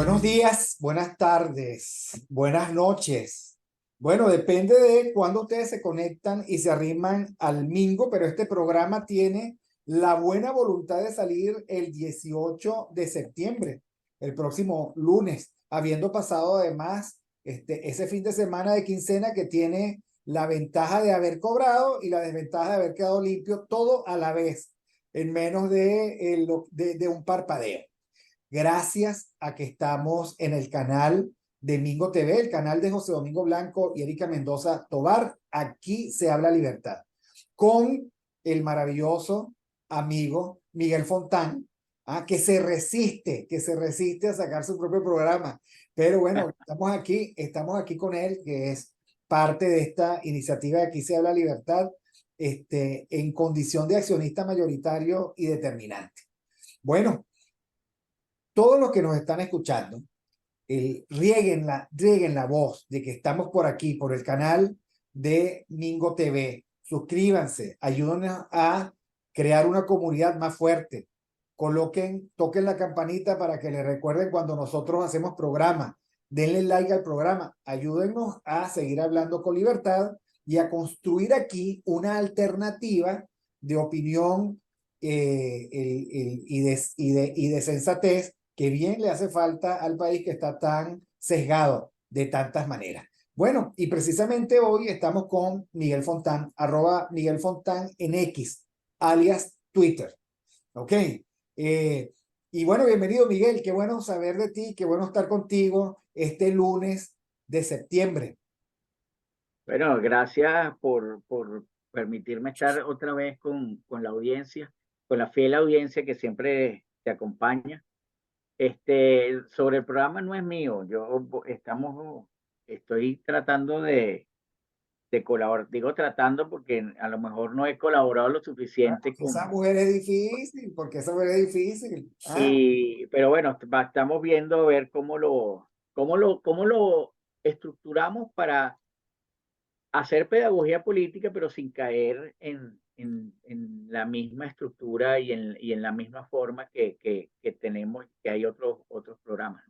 Buenos días, buenas tardes, buenas noches. Bueno, depende de cuándo ustedes se conectan y se arriman al Mingo, pero este programa tiene la buena voluntad de salir el 18 de septiembre, el próximo lunes, habiendo pasado además ese fin de semana de quincena que tiene la ventaja de haber cobrado y la desventaja de haber quedado limpio, todo a la vez, en menos de un parpadeo. Gracias a que estamos en el canal de Mingo TV, el canal de José Domingo Blanco y Erika Mendoza Tobar. Aquí se habla libertad con el maravilloso amigo Miguel Fontán, que se resiste a sacar su propio programa. Pero bueno, estamos aquí con él, que es parte de esta iniciativa de Aquí se habla libertad, en condición de accionista mayoritario y determinante. Bueno, todos los que nos están escuchando, rieguen la voz de que estamos por aquí, por el canal de Mingo TV. Suscríbanse, ayúdenos a crear una comunidad más fuerte. Toquen la campanita para que les recuerden cuando nosotros hacemos programa. Denle like al programa. Ayúdennos a seguir hablando con libertad y a construir aquí una alternativa de opinión y de sensatez que bien le hace falta al país que está tan sesgado de tantas maneras. Bueno, y precisamente hoy estamos con Miguel Fontán, @Miguel Fontán en X, alias Twitter. ¿Ok? Y bueno, bienvenido Miguel, qué bueno saber de ti, qué bueno estar contigo este lunes de septiembre. Bueno, gracias por permitirme estar otra vez con la audiencia, con la fiel audiencia que siempre te acompaña. Sobre el programa no es mío, estoy tratando de colaborar, digo tratando porque a lo mejor no he colaborado lo suficiente Esa con, mujer es difícil, porque esa mujer es difícil. pero bueno, estamos viendo a ver cómo lo estructuramos para hacer pedagogía política, pero sin caer en la misma estructura y en la misma forma que tenemos, que hay otros programas.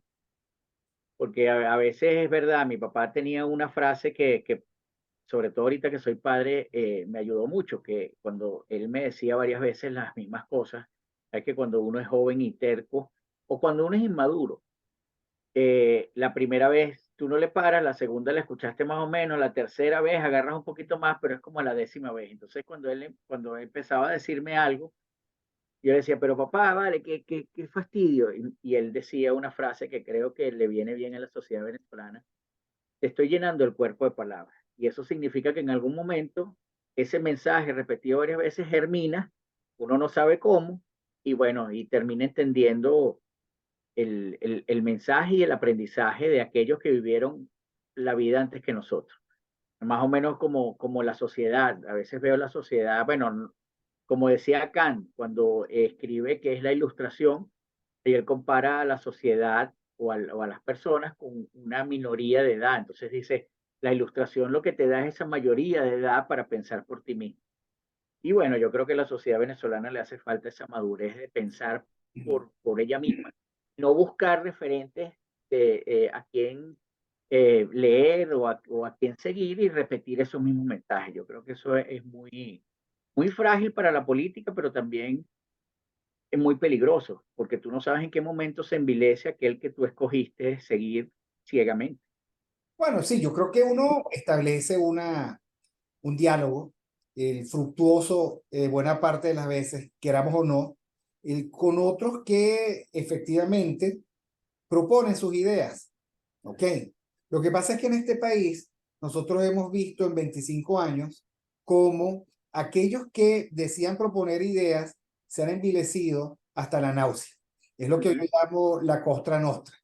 Porque a veces es verdad, mi papá tenía una frase que sobre todo ahorita que soy padre, me ayudó mucho, que cuando él me decía varias veces las mismas cosas, es que cuando uno es joven y terco, o cuando uno es inmaduro, la primera vez tú no le paras, la segunda la escuchaste más o menos, la tercera vez agarras un poquito más, pero es como la décima vez. Entonces, cuando él empezaba a decirme algo, yo le decía, pero papá, vale, qué fastidio. Y él decía una frase que creo que le viene bien a la sociedad venezolana: te estoy llenando el cuerpo de palabras. Y eso significa que en algún momento ese mensaje repetido varias veces germina, uno no sabe cómo, y bueno, y termina entendiendo el mensaje y el aprendizaje de aquellos que vivieron la vida antes que nosotros. Más o menos como la sociedad. A veces veo la sociedad, bueno, como decía Kant, cuando escribe que es la ilustración, y él compara a la sociedad o a las personas con una minoría de edad. Entonces dice, la ilustración lo que te da es esa mayoría de edad para pensar por ti mismo. Y bueno, yo creo que a la sociedad venezolana le hace falta esa madurez de pensar por ella misma, no buscar referentes a quién leer o a quién seguir y repetir esos mismos mensajes. Yo creo que eso es muy frágil para la política, pero también es muy peligroso, porque tú no sabes en qué momento se envilece aquel que tú escogiste seguir ciegamente. Bueno, sí, yo creo que uno establece un diálogo fructuoso buena parte de las veces, queramos o no, con otros que efectivamente proponen sus ideas. ¿Ok? Lo que pasa es que en este país nosotros hemos visto en 25 años cómo aquellos que decían proponer ideas se han envilecido hasta la náusea. Es lo que yo Ujú. llamo la Cosa Nostra.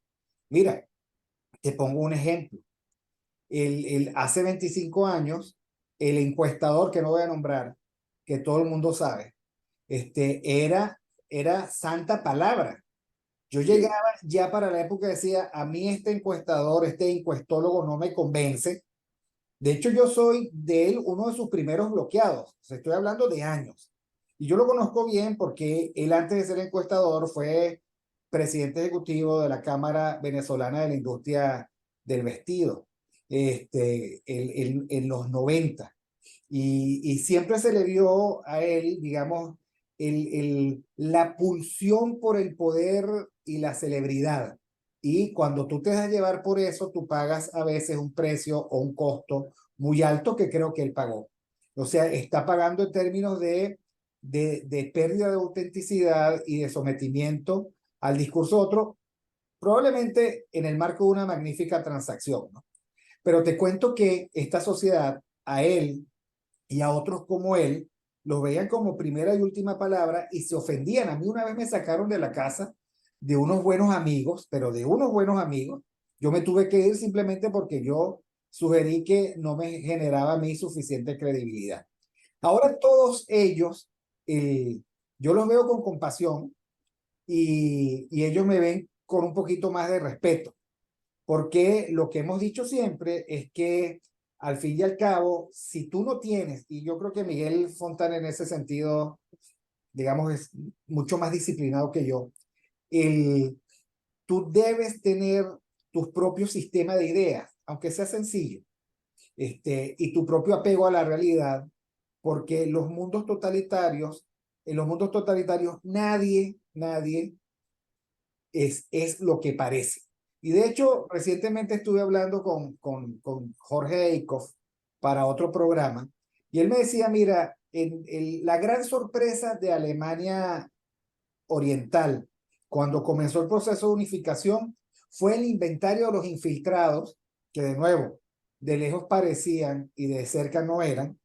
Mira, te pongo un ejemplo. Hace 25 años, el encuestador, que no voy a nombrar, que todo el mundo sabe, era santa palabra. Yo Sí. llegaba ya para la época, decía, a mí este encuestador, este encuestólogo no me convence. De hecho, yo soy de él uno de sus primeros bloqueados. O sea, estoy hablando de años. Y yo lo conozco bien porque él antes de ser encuestador fue presidente ejecutivo de la Cámara Venezolana de la Industria del Vestido, en los 90. Y siempre se le vio a él, digamos, la pulsión por el poder y la celebridad. Y cuando tú te dejas llevar por eso, tú pagas a veces un precio o un costo muy alto que creo que él pagó. O sea, está pagando en términos de pérdida de autenticidad y de sometimiento al discurso de otro, probablemente en el marco de una magnífica transacción, ¿no? Pero te cuento que esta sociedad, a él y a otros como él, los veían como primera y última palabra y se ofendían. A mí una vez me sacaron de la casa de unos buenos amigos, pero de unos buenos amigos. Yo me tuve que ir simplemente porque yo sugerí que no me generaba a mí suficiente credibilidad. Ahora todos ellos, yo los veo con compasión y ellos me ven con un poquito más de respeto, porque lo que hemos dicho siempre es que al fin y al cabo, si tú no tienes, y yo creo que Miguel Fontana en ese sentido, digamos, es mucho más disciplinado que yo, el, tú debes tener tu propio sistema de ideas, aunque sea sencillo, y tu propio apego a la realidad, porque en los mundos totalitarios, nadie es lo que parece. Y de hecho, recientemente estuve hablando con Jorge Eikoff para otro programa, y él me decía, mira, la gran sorpresa de Alemania Oriental, cuando comenzó el proceso de unificación, fue el inventario de los infiltrados, que de nuevo, de lejos parecían y de cerca no eran,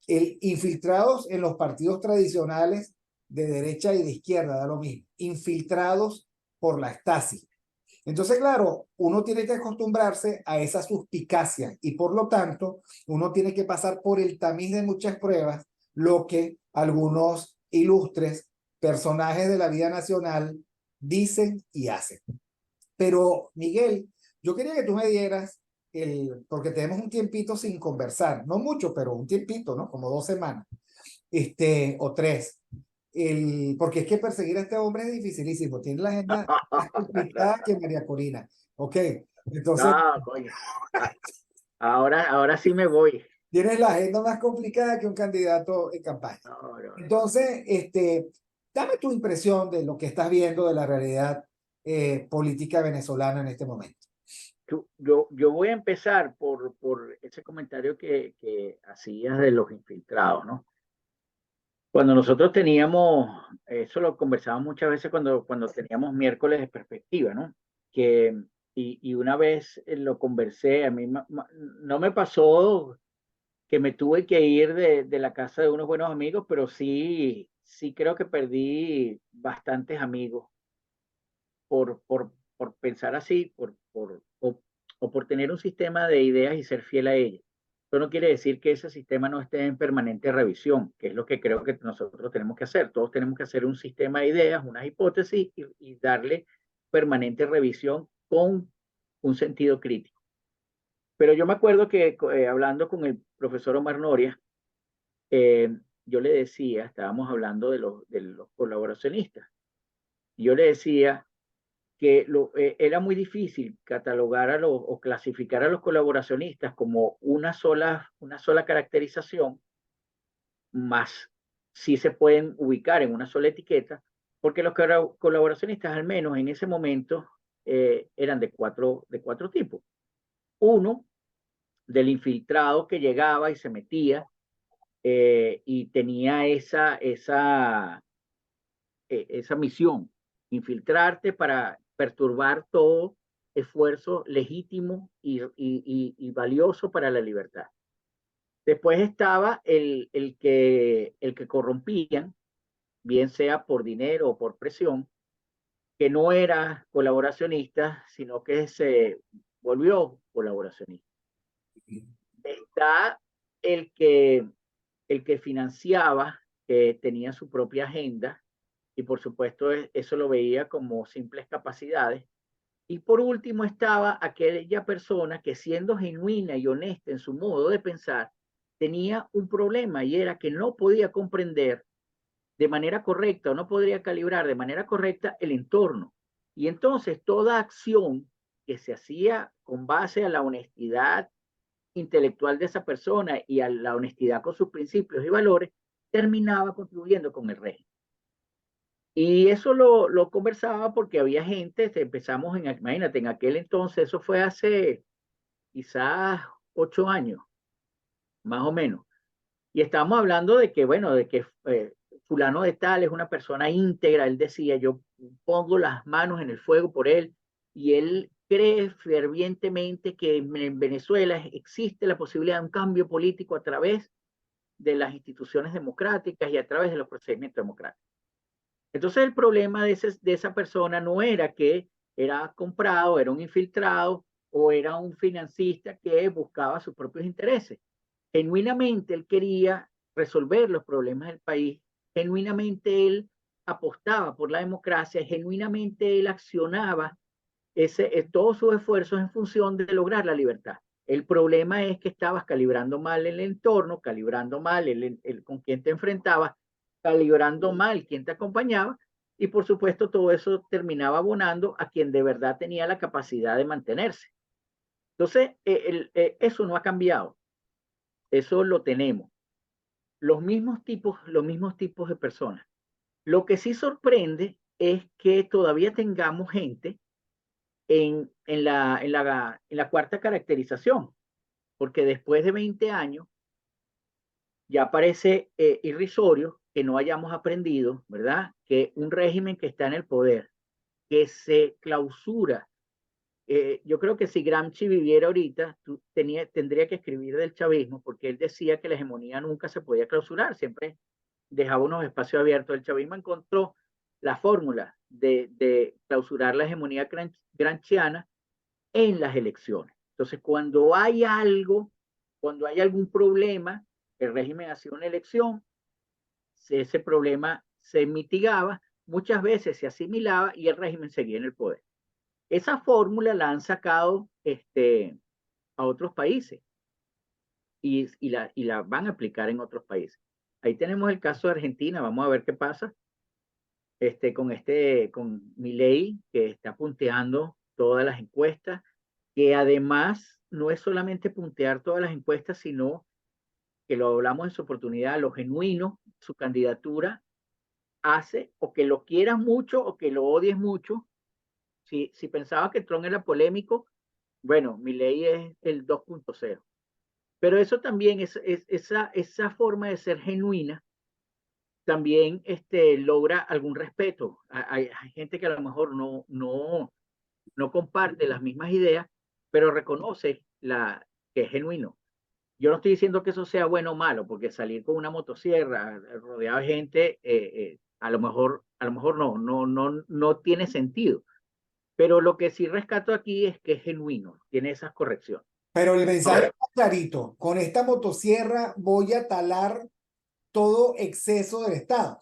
infiltrados en los partidos tradicionales de derecha y de izquierda, da lo mismo, infiltrados por la Stasi. Entonces, claro, uno tiene que acostumbrarse a esa suspicacia y por lo tanto, uno tiene que pasar por el tamiz de muchas pruebas, lo que algunos ilustres personajes de la vida nacional dicen y hacen. Pero, Miguel, yo quería que tú me dieras porque tenemos un tiempito sin conversar, no mucho, pero un tiempito, ¿no? Como 2 semanas, o 3. Porque es que perseguir a este hombre es dificilísimo. Tiene la agenda más complicada que María Corina. Ok, entonces No, coño. Ah, ahora sí me voy. tienes la agenda más complicada que un candidato en campaña. No, no, no. Entonces, dame tu impresión de lo que estás viendo de la realidad política venezolana en este momento. Yo voy a empezar por ese comentario que hacías de los infiltrados, ¿no? Cuando nosotros teníamos, eso lo conversábamos muchas veces cuando teníamos miércoles de perspectiva, ¿no? Que, y una vez lo conversé, a mí no me pasó que me tuve que ir de la casa de unos buenos amigos, pero sí creo que perdí bastantes amigos por pensar así, o por tener un sistema de ideas y ser fiel a ellas. Eso no quiere decir que ese sistema no esté en permanente revisión, que es lo que creo que nosotros tenemos que hacer. Todos tenemos que hacer un sistema de ideas, unas hipótesis y darle permanente revisión con un sentido crítico. Pero yo me acuerdo que hablando con el profesor Omar Noria, yo le decía, estábamos hablando de los colaboracionistas, yo le decía que era muy difícil catalogar o clasificar a los colaboracionistas como una sola caracterización, más si se pueden ubicar en una sola etiqueta, porque los colaboracionistas, al menos en ese momento, eran de cuatro tipos. Uno, del infiltrado que llegaba y se metía y tenía esa misión, infiltrarte para perturbar todo esfuerzo legítimo y valioso para la libertad. Después estaba el que corrompían, bien sea por dinero o por presión, que no era colaboracionista, sino que se volvió colaboracionista. Está el que, el que financiaba, que tenía su propia agenda, y por supuesto eso lo veía como simples capacidades. Y por último estaba aquella persona que, siendo genuina y honesta en su modo de pensar, tenía un problema, y era que no podía comprender de manera correcta, o no podría calibrar de manera correcta el entorno. Y entonces toda acción que se hacía con base a la honestidad intelectual de esa persona y a la honestidad con sus principios y valores, terminaba contribuyendo con el régimen. Y eso lo conversaba porque había gente, empezamos imagínate, en aquel entonces, eso fue hace quizás 8 años, más o menos. Y estábamos hablando de que, bueno, de que fulano de tal es una persona íntegra. Él decía, yo pongo las manos en el fuego por él, y él cree fervientemente que en Venezuela existe la posibilidad de un cambio político a través de las instituciones democráticas y a través de los procedimientos democráticos. Entonces el problema de esa persona no era que era comprado, era un infiltrado o era un financista que buscaba sus propios intereses. Genuinamente él quería resolver los problemas del país, genuinamente él apostaba por la democracia, genuinamente él accionaba todos sus esfuerzos en función de lograr la libertad. El problema es que estabas calibrando mal el entorno, calibrando mal con quién te enfrentabas, calibrando mal quién te acompañaba, y por supuesto todo eso terminaba abonando a quien de verdad tenía la capacidad de mantenerse. Entonces, eso no ha cambiado, eso lo tenemos. Los mismos tipos de personas. Lo que sí sorprende es que todavía tengamos gente en la cuarta caracterización, porque después de 20 años ya parece irrisorio que no hayamos aprendido, ¿verdad? Que un régimen que está en el poder, que se clausura, yo creo que si Gramsci viviera ahorita, tendría que escribir del chavismo, porque él decía que la hegemonía nunca se podía clausurar, siempre dejaba unos espacios abiertos. El chavismo encontró la fórmula de clausurar la hegemonía gramsciana en las elecciones. Entonces, cuando hay algún problema, el régimen hacía una elección, ese problema se mitigaba, muchas veces se asimilaba y el régimen seguía en el poder. Esa fórmula la han sacado a otros países y la van a aplicar en otros países. Ahí tenemos el caso de Argentina, vamos a ver qué pasa con Milei, que está punteando todas las encuestas, que además no es solamente puntear todas las encuestas, sino que lo hablamos en su oportunidad, lo genuino, su candidatura hace, o que lo quieras mucho o que lo odies mucho. Si pensaba que Trump era polémico, bueno, Milei es el 2.0. Pero eso también, esa forma de ser genuina, también logra algún respeto. Hay gente que a lo mejor no comparte las mismas ideas, pero reconoce que es genuino. Yo no estoy diciendo que eso sea bueno o malo, porque salir con una motosierra rodeado de gente, a lo mejor no tiene sentido. Pero lo que sí rescato aquí es que es genuino, tiene esas correcciones. Pero el mensaje está clarito. Con esta motosierra voy a talar todo exceso del Estado.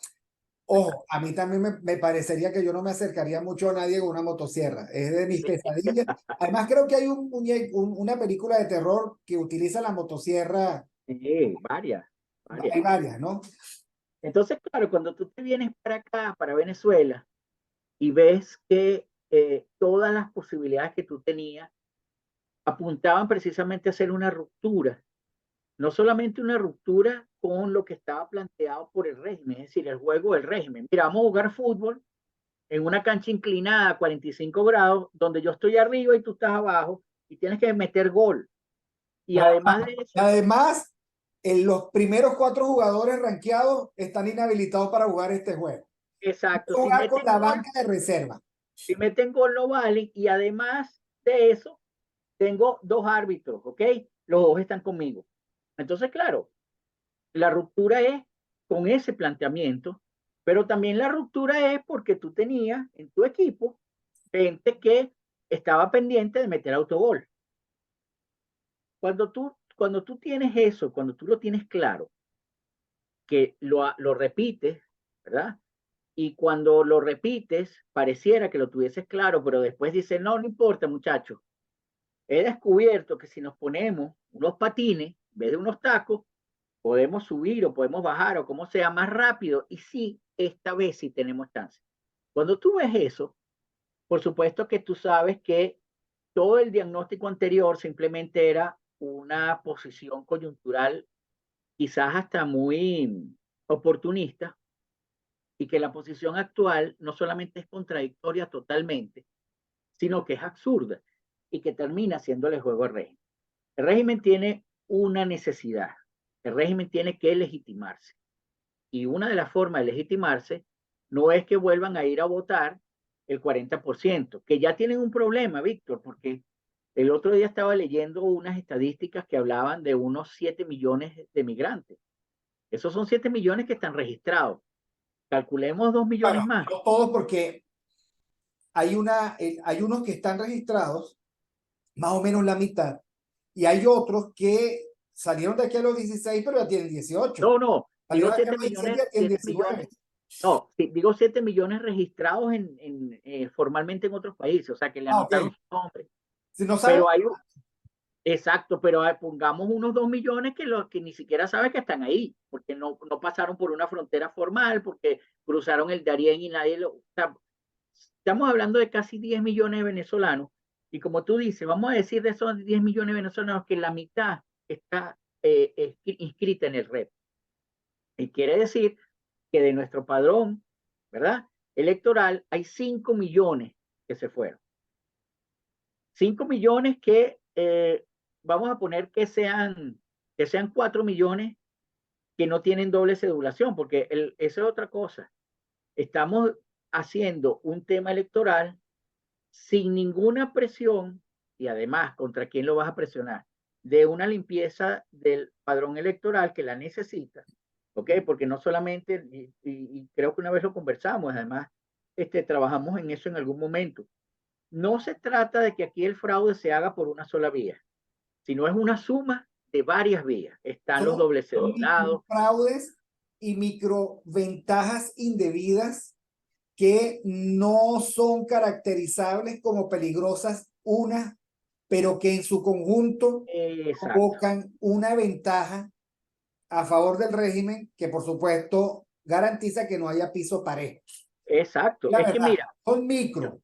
Ojo, a mí también me parecería que yo no me acercaría mucho a nadie con una motosierra. Es de mis Sí, pesadillas. Además, creo que hay una película de terror que utiliza la motosierra. sí, varias. Hay varias, ¿no? Entonces, claro, cuando tú te vienes para acá, para Venezuela, y ves que todas las posibilidades que tú tenías apuntaban precisamente a hacer una ruptura, no solamente una ruptura con lo que estaba planteado por el régimen, es decir, el juego del régimen. Mira, vamos a jugar fútbol en una cancha inclinada a 45 grados, donde yo estoy arriba y tú estás abajo, y tienes que meter gol. Y además de eso, Además, los primeros 4 jugadores rankeados están inhabilitados para jugar este juego. exacto, Jugar con la banca de reserva. si meten gol no valen, y además de eso, tengo 2 árbitros, ¿ok? Los 2 están conmigo. Entonces, claro, la ruptura es con ese planteamiento, pero también la ruptura es porque tú tenías en tu equipo gente que estaba pendiente de meter autogol. Cuando tú tienes eso, cuando tú lo tienes claro, que lo repites, ¿verdad? Y cuando lo repites, pareciera que lo tuvieses claro, pero después dices, no, no importa, muchachos. He descubierto que si nos ponemos unos patines en vez de unos tacos, podemos subir o podemos bajar o como sea más rápido. Y sí, esta vez sí tenemos chance. Cuando tú ves eso, por supuesto que tú sabes que todo el diagnóstico anterior simplemente era una posición coyuntural, quizás hasta muy oportunista, y que la posición actual no solamente es contradictoria totalmente, sino que es absurda y que termina haciéndole juego al régimen. El régimen tiene una necesidad, el régimen tiene que legitimarse. Y una de las formas de legitimarse no es que vuelvan a ir a votar el 40%, que ya tienen un problema, Víctor, porque el otro día estaba leyendo unas estadísticas que hablaban de unos 7 millones de migrantes. Esos son 7 millones que están registrados. Calculemos 2 millones Bueno, más. no todos porque hay unos que están registrados, más o menos la mitad, y hay otros que salieron de aquí a los 16, pero ya tienen 18. No, no, digo Salieron de aquí a 7 los 16, millones, ya tienen 7 19. millones. No, sí, digo 7 millones registrados formalmente en otros países, o sea, que le Ah, ok. anotaron su nombre. Si no saben, Pero hay, exacto, pero pongamos unos 2 millones que los que ni siquiera saben que están ahí, porque no pasaron por una frontera formal, porque cruzaron el Darién y nadie lo... O sea, estamos hablando de casi 10 millones de venezolanos, y como tú dices, vamos a decir de esos 10 millones de venezolanos que la mitad está inscrita en el REP. Y quiere decir que de nuestro padrón, ¿verdad? Electoral, hay 5 millones que se fueron. 5 millones que vamos a poner que sean 4 millones que no tienen doble cedulación, porque eso es otra cosa. Estamos haciendo un tema electoral sin ninguna presión y además, ¿contra quién lo vas a presionar? De una limpieza del padrón electoral que la necesita, ¿ok? Porque no solamente, y creo que una vez lo conversamos, además, trabajamos en eso en algún momento. No se trata de que aquí el fraude se haga por una sola vía, sino es una suma de varias vías. Están los son doble cedulados. fraudes y microventajas indebidas que no son caracterizables como peligrosas unas, pero que en su conjunto Exacto, provocan una ventaja a favor del régimen que por supuesto garantiza que no haya piso parejo. exacto. La Es que verdad, mira, son micro,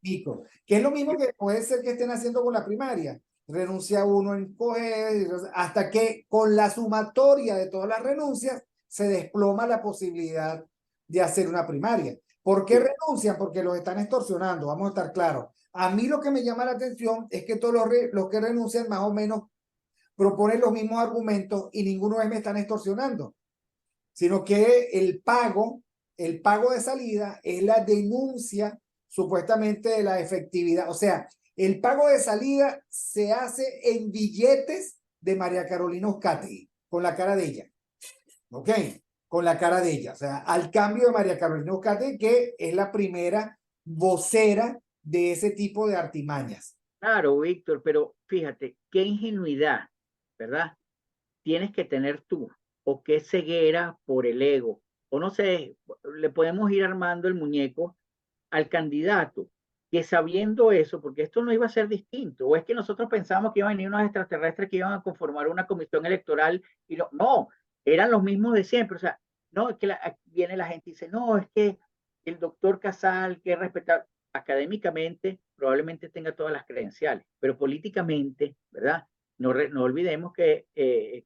que es lo mismo que puede ser que estén haciendo con la primaria. Renuncia uno en coger, hasta que con la sumatoria de todas las renuncias se desploma la posibilidad de hacer una primaria. ¿Por qué sí, renuncian? Porque los están extorsionando, vamos a estar claros. A mí lo que me llama la atención es que todos los que renuncian más o menos proponen los mismos argumentos y ninguno es me están extorsionando, sino que el pago de salida es la denuncia supuestamente de la efectividad. O sea, el pago de salida se hace en billetes de María Carolina Uzcategui, con la cara de ella. ¿Ok? Con la cara de ella. O sea, al cambio de María Carolina Uzcategui, que es la primera vocera de ese tipo de artimañas. claro, Víctor, pero fíjate, qué ingenuidad, ¿verdad? Tienes que tener tú, o qué ceguera por el ego, o no sé, le podemos ir armando el muñeco al candidato, que sabiendo eso, porque esto no iba a ser distinto, o es que nosotros pensamos que iban a venir unos extraterrestres que iban a conformar una comisión electoral, y no, eran los mismos de siempre, o sea, no, es que viene la gente y dice, no, es que el doctor Casal, que es respetado académicamente, probablemente tenga todas las credenciales, pero políticamente, ¿verdad? No olvidemos que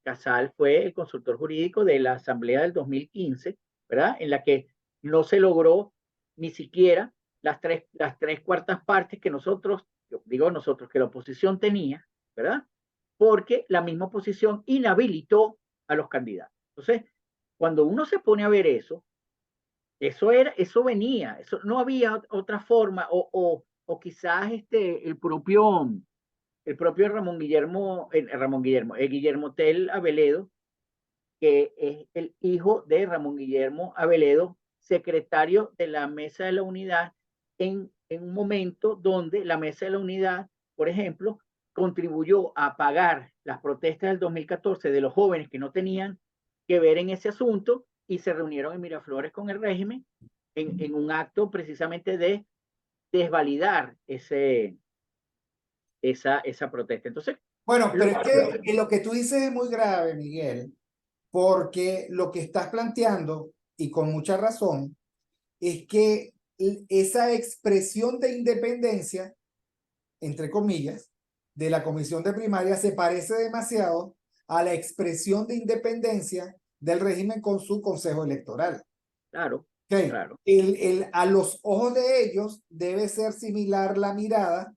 Casal fue el consultor jurídico de la Asamblea del 2015, ¿verdad? En la que no se logró ni siquiera las tres cuartas partes que nosotros, yo digo nosotros, que la oposición tenía, ¿verdad? Porque la misma oposición inhabilitó a los candidatos. Entonces, cuando uno se pone a ver eso venía, eso no había otra forma, o quizás el propio Guillermo Tell Aveledo, que es el hijo de Ramón Guillermo Aveledo, secretario de la Mesa de la Unidad, en un momento donde la Mesa de la Unidad, por ejemplo, contribuyó a pagar las protestas del 2014 de los jóvenes que no tenían que ver en ese asunto y se reunieron en Miraflores con el régimen en un acto precisamente de desvalidar esa protesta. Entonces, Bueno, lo, pero es que lo que tú dices es muy grave, Miguel, porque lo que estás planteando, y con mucha razón, es que esa expresión de independencia, entre comillas, de la comisión de primaria se parece demasiado a la expresión de independencia del régimen con su consejo electoral. Claro, Okay. claro, A los ojos de ellos debe ser similar la mirada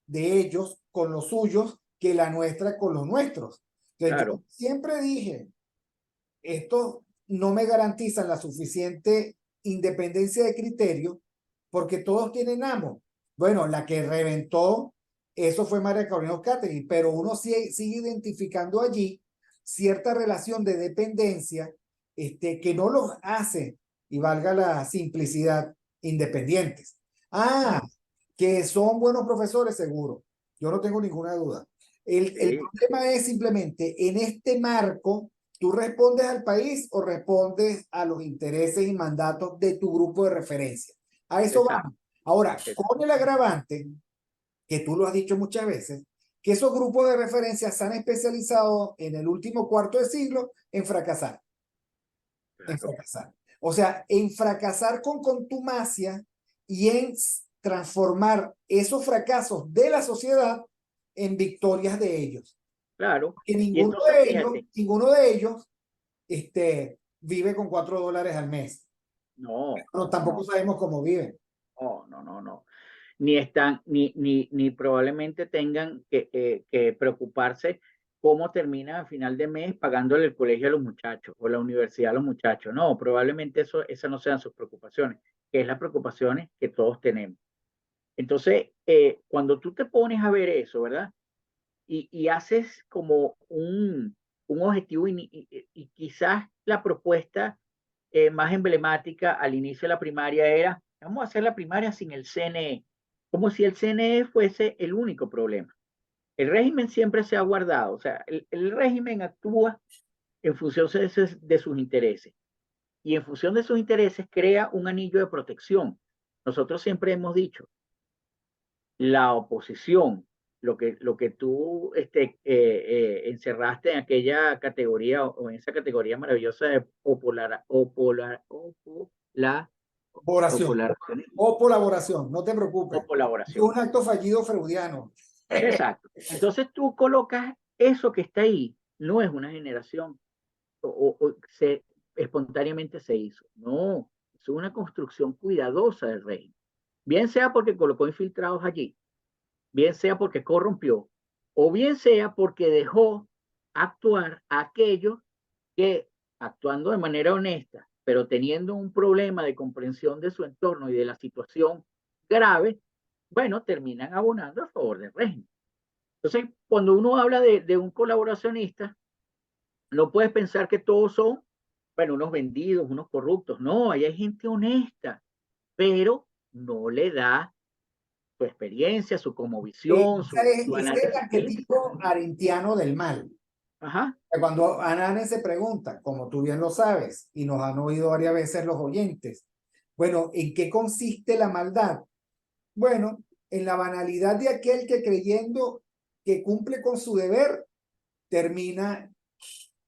de ellos con los suyos que la nuestra con los nuestros. Entonces, claro, yo siempre dije, esto no me garantizan la suficiente independencia de criterio porque todos tienen amo. Bueno, la que reventó, eso fue María Carolina Catherine, pero uno sigue identificando allí cierta relación de dependencia que no los hace, y valga la simplicidad, independientes. Ah, claro. que son buenos profesores, seguro. Yo no tengo ninguna duda. El Sí, problema es simplemente en este marco. ¿Tú respondes al país o respondes a los intereses y mandatos de tu grupo de referencia? A eso exacto, vamos. Ahora, exacto. con el agravante, que tú lo has dicho muchas veces, que esos grupos de referencia se han especializado en el último cuarto de siglo en fracasar, en Claro, fracasar. O sea, en fracasar con contumacia y en transformar esos fracasos de la sociedad en victorias de ellos. claro. Que Y entonces, fíjate, ninguno de ellos vive con $4 al mes. no, Pero no, tampoco no, sabemos cómo viven. no, no, no, no. Ni están, ni probablemente tengan que preocuparse cómo terminan a final de mes pagándole el colegio a los muchachos o la universidad a los muchachos. No, probablemente esas no sean sus preocupaciones, que es las preocupaciones que todos tenemos. Entonces, cuando tú te pones a ver eso, ¿verdad? Y haces como un objetivo y quizás la propuesta más emblemática al inicio de la primaria era, vamos a hacer la primaria sin el CNE, como si el CNE fuese el único problema. El régimen siempre se ha guardado, o sea, el régimen actúa en función de sus intereses y en función de sus intereses crea un anillo de protección. Nosotros siempre hemos dicho, la oposición, lo que tú encerraste en aquella categoría o en esa categoría maravillosa de Colaboración. populacionismo O colaboración, no te preocupes. o Es colaboración. un acto fallido freudiano. Exacto. Entonces tú colocas eso que está ahí, no es una generación espontáneamente se hizo, no, es una construcción cuidadosa del régimen. Bien sea porque colocó infiltrados allí, bien sea porque corrompió, o bien sea porque dejó actuar a aquellos que, actuando de manera honesta, pero teniendo un problema de comprensión de su entorno y de la situación grave, bueno, terminan abonando a favor del régimen. Entonces, cuando uno habla de un colaboracionista, no puedes pensar que todos son, bueno, unos vendidos, unos corruptos. No, ahí hay gente honesta, pero no le da su experiencia, su cosmovisión, su Ese es el análisis crítico. arquetipo arentiano del mal. Ajá, Cuando Anane se pregunta, como tú bien lo sabes, y nos han oído varias veces los oyentes, bueno, ¿en qué consiste la maldad? Bueno, en la banalidad de aquel que creyendo que cumple con su deber, termina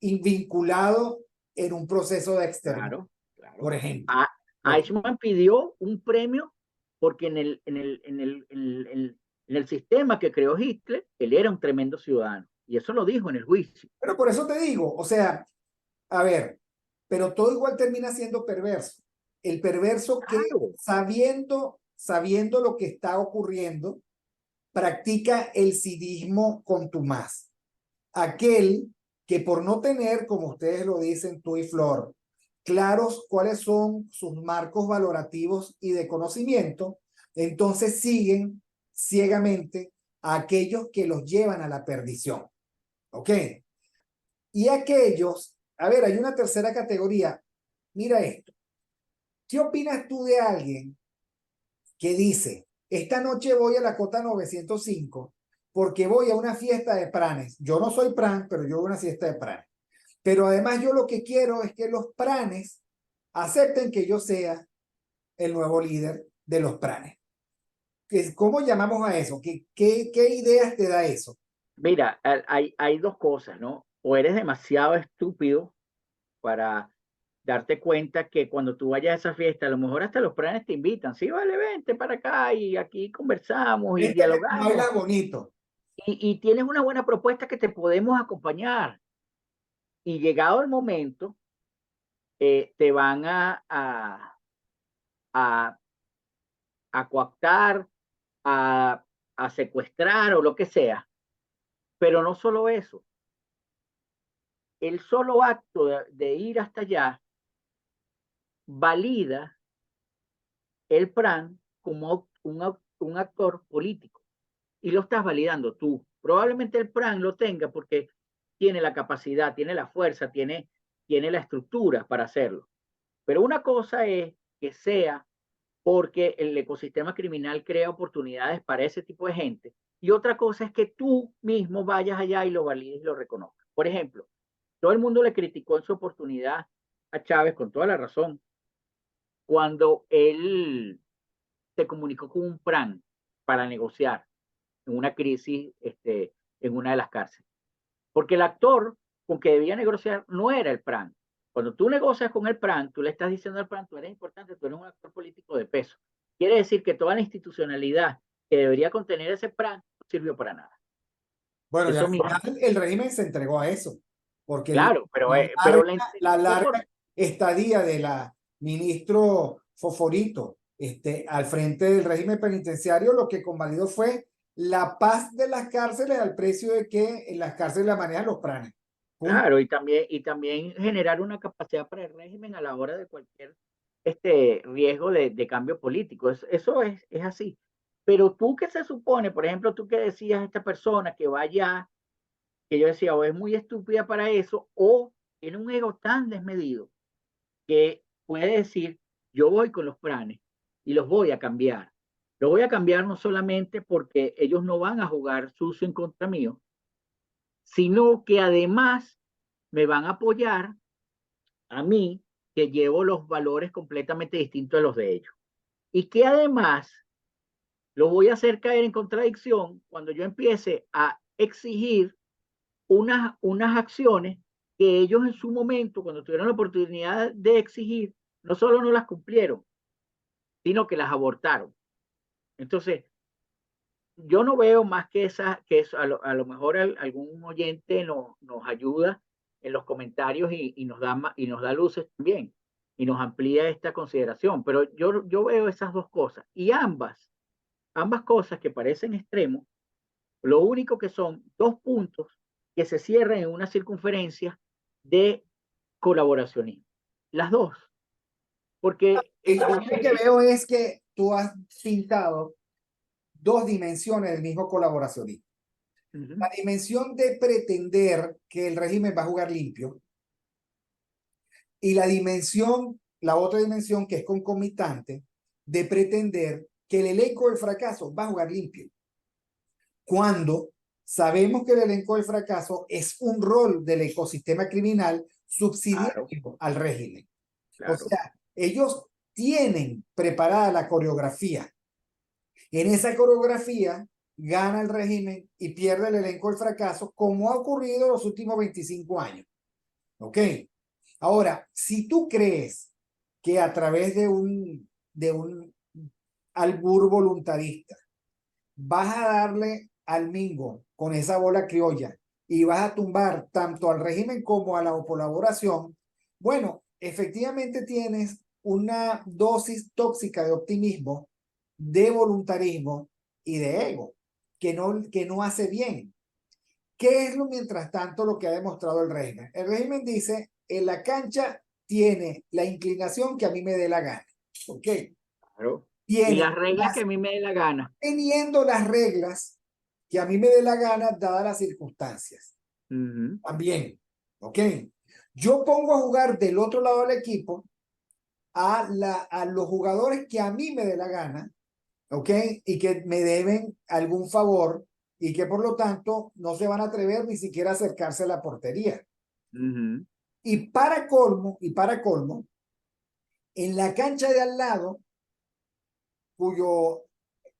vinculado en un proceso de exterminio, claro, claro. por ejemplo. A, Eichmann pidió un premio porque en el sistema que creó Hitler, él era un tremendo ciudadano. Y eso lo dijo en el juicio. Pero por eso te digo, o sea, a ver, pero todo igual termina siendo perverso. El perverso que Claro, sabiendo lo que está ocurriendo, practica el civismo contumaz. Aquel que por no tener, como ustedes lo dicen, tú y Flor, claros cuáles son sus marcos valorativos y de conocimiento, entonces siguen ciegamente a aquellos que los llevan a la perdición. ¿Ok? Y aquellos, a ver, hay una tercera categoría. Mira esto. ¿Qué opinas tú de alguien que dice, esta noche voy a la Cota 905 porque voy a una fiesta de pranes? Yo no soy pran, pero yo voy a una fiesta de pranes. Pero además yo lo que quiero es que los pranes acepten que yo sea el nuevo líder de los pranes. ¿Cómo llamamos a eso? ¿Qué ideas te da eso? mira, hay dos cosas, ¿no? O eres demasiado estúpido para darte cuenta que cuando tú vayas a esa fiesta, a lo mejor hasta los planes te invitan, sí, vale, vente para acá y aquí conversamos y Este que baila dialogamos bonito. y tienes una buena propuesta que te podemos acompañar. Y llegado el momento, te van a, a coactar, a, a secuestrar o lo que sea. Pero no solo eso, el solo acto de ir hasta allá valida el PRAN como un actor político y lo estás validando tú. Probablemente el PRAN lo tenga porque tiene la capacidad, tiene la fuerza, tiene la estructura para hacerlo. Pero una cosa es que sea porque el ecosistema criminal crea oportunidades para ese tipo de gente. Y otra cosa es que tú mismo vayas allá y lo valides y lo reconozcas. Por ejemplo, todo el mundo le criticó en su oportunidad a Chávez, con toda la razón, cuando él se comunicó con un PRAN para negociar en una crisis en una de las cárceles. Porque el actor con que debía negociar no era el PRAN. Cuando tú negocias con el PRAN, tú le estás diciendo al PRAN, tú eres importante, tú eres un actor político de peso. Quiere decir que toda la institucionalidad que debería contener ese PRAN no sirvió para nada. Bueno, y Eso al mismo, final el régimen se entregó a eso, porque claro, pero la la entregó por... larga estadía de la ministro Foforito al frente del régimen penitenciario, lo que convalidó fue la paz de las cárceles al precio de que en las cárceles la manejan los pranes. Punto. Claro, y también generar una capacidad para el régimen a la hora de cualquier riesgo de cambio político. Eso es así. Pero tú que se supone, por ejemplo, tú que decías a esta persona que vaya, que yo decía, o es muy estúpida para eso, o tiene un ego tan desmedido que puede decir, yo voy con los planes y los voy a cambiar. Los voy a cambiar no solamente porque ellos no van a jugar sucio en contra mío, sino que además me van a apoyar a mí, que llevo los valores completamente distintos a los de ellos. Y que además lo voy a hacer caer en contradicción cuando yo empiece a exigir unas acciones que ellos en su momento, cuando tuvieron la oportunidad de exigir, no solo no las cumplieron, sino que las abortaron. Entonces, yo no veo más que eso a lo mejor algún oyente nos ayuda en los comentarios y nos da luces también y nos amplía esta consideración. Pero yo veo esas dos cosas y ambas cosas que parecen extremos, lo único que son dos puntos que se cierran en una circunferencia de colaboracionismo. Las dos, porque Yo lo que veo es que tú has pintado dos dimensiones del mismo colaboracionismo. La dimensión de pretender que el régimen va a jugar limpio y la otra dimensión que es concomitante de pretender que el elenco del fracaso va a jugar limpio. Cuando sabemos que el elenco del fracaso es un rol del ecosistema criminal subsidiario claro, al régimen. O claro. sea, ellos tienen preparada la coreografía. En esa coreografía gana el régimen y pierde el elenco del fracaso, como ha ocurrido en los últimos 25 años. ¿Ok? Ahora, si tú crees que a través de un albur voluntarista vas a darle al mingo con esa bola criolla y vas a tumbar tanto al régimen como a la colaboración, bueno, efectivamente tienes una dosis tóxica de optimismo, de voluntarismo y de ego, que no hace bien. ¿Qué es lo mientras tanto lo que ha demostrado el régimen? El régimen dice, en la cancha tiene la inclinación que a mí me dé la gana. ¿Ok? Claro. Y Tiene las reglas que a mí me dé la gana. teniendo las reglas que a mí me dé la gana, dadas las circunstancias. También, ¿ok? Yo pongo a jugar del otro lado del equipo a los jugadores que a mí me dé la gana, ¿ok? Y que me deben algún favor y que por lo tanto no se van a atrever ni siquiera a acercarse a la portería. Y para colmo, en la cancha de al lado, cuyo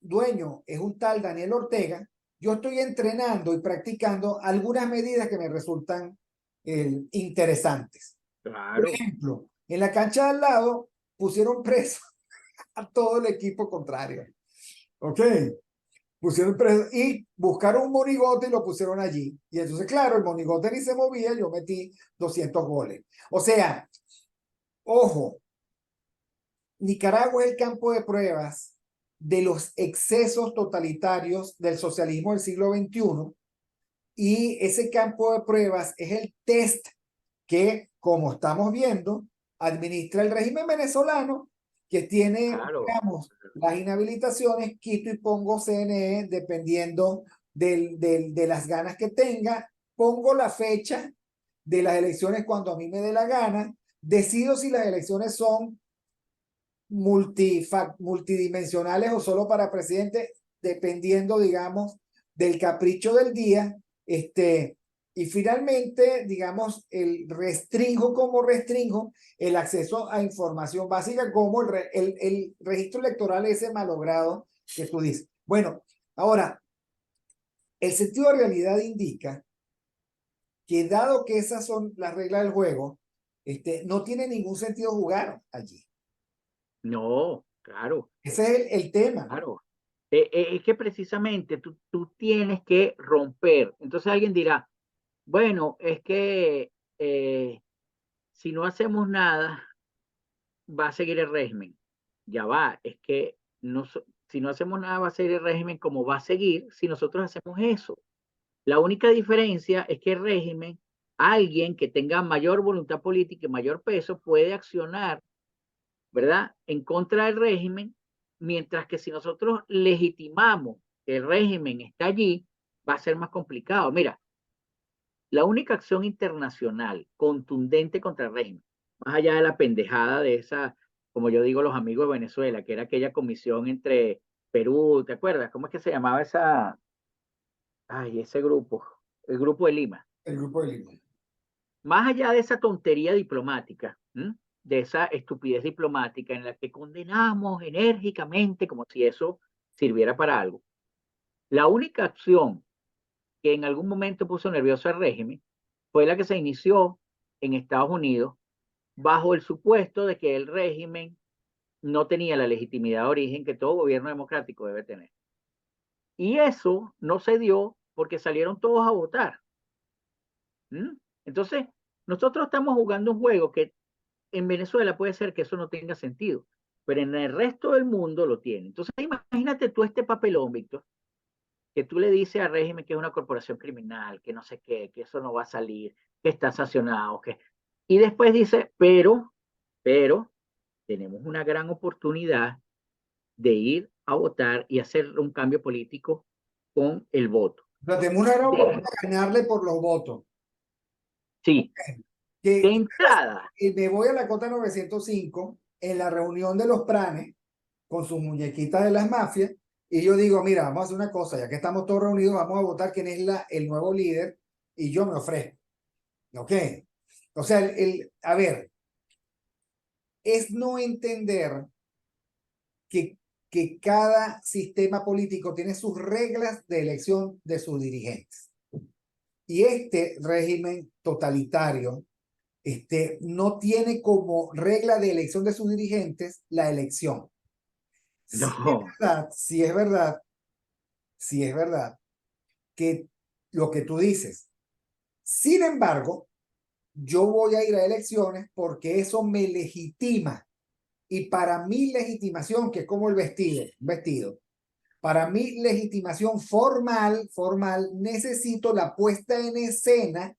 dueño es un tal Daniel Ortega, yo estoy entrenando y practicando algunas medidas que me resultan interesantes. Por Claro. ejemplo, en la cancha de al lado pusieron preso a todo el equipo contrario. ¿Ok? Pusieron preso y buscaron un monigote y lo pusieron allí. Y entonces, claro, el monigote ni se movía, yo metí 200 goles. O sea, ojo, Nicaragua es el campo de pruebas de los excesos totalitarios del socialismo del siglo XXI, y ese campo de pruebas es el test que, como estamos viendo, administra el régimen venezolano, que tiene, Claro. digamos, las inhabilitaciones, quito y pongo CNE dependiendo de las ganas que tenga, pongo la fecha de las elecciones cuando a mí me dé la gana, decido si las elecciones son multidimensionales o solo para presidente, dependiendo, digamos, del capricho del día. Y finalmente, digamos, restringo el acceso a información básica, como el registro electoral ese malogrado que tú dices. Bueno, ahora, el sentido de realidad indica que, dado que esas son las reglas del juego, no tiene ningún sentido jugar allí. No, claro, Ese es el tema, ¿no? claro. Es que precisamente tú tienes que romper. Entonces alguien dirá, bueno, es que si no hacemos nada, va a seguir el régimen. Ya va, es que si no hacemos nada, va a seguir el régimen como va a seguir si nosotros hacemos eso. La única diferencia es que el régimen, alguien que tenga mayor voluntad política y mayor peso, puede accionar, ¿verdad?, en contra del régimen, mientras que si nosotros legitimamos que el régimen está allí, va a ser más complicado. Mira, la única acción internacional contundente contra el régimen, más allá de la pendejada de esa, como yo digo, los amigos de Venezuela, que era aquella comisión entre Perú, ¿te acuerdas? ¿Cómo es que se llamaba esa? Ay, ese grupo, el Grupo de Lima. El grupo de Lima. Más allá de esa tontería diplomática, de esa estupidez diplomática en la que condenamos enérgicamente como si eso sirviera para algo, la única acción que en algún momento puso nervioso al régimen fue la que se inició en Estados Unidos bajo el supuesto de que el régimen no tenía la legitimidad de origen que todo gobierno democrático debe tener. Y eso no se dio porque salieron todos a votar. Entonces, nosotros estamos jugando un juego que en Venezuela puede ser que eso no tenga sentido, pero en el resto del mundo lo tiene. Entonces, imagínate tú este papelón, Víctor, que tú le dices al régimen que es una corporación criminal, que no sé qué, que eso no va a salir, que está sancionado, que... Y después dice, pero, tenemos una gran oportunidad de ir a votar y hacer un cambio político con el voto. Pero tenemos una gran oportunidad de ganarle por los votos. Sí, de Que entrada, me voy a la Cota 905 en la reunión de los pranes con sus muñequitas de las mafias, y yo digo, mira, vamos a hacer una cosa, ya que estamos todos reunidos, vamos a votar quién es el nuevo líder, y yo me ofrezco. ¿Ok? O sea, a ver, es no entender que, que cada sistema político tiene sus reglas de elección de sus dirigentes. Y este régimen totalitario no tiene como regla de elección de sus dirigentes la elección. no, Sí es verdad, sí es verdad que lo que tú dices. Sin embargo, yo voy a ir a elecciones porque eso me legitima. Y para mi legitimación, que es como el vestido, para mi legitimación formal, necesito la puesta en escena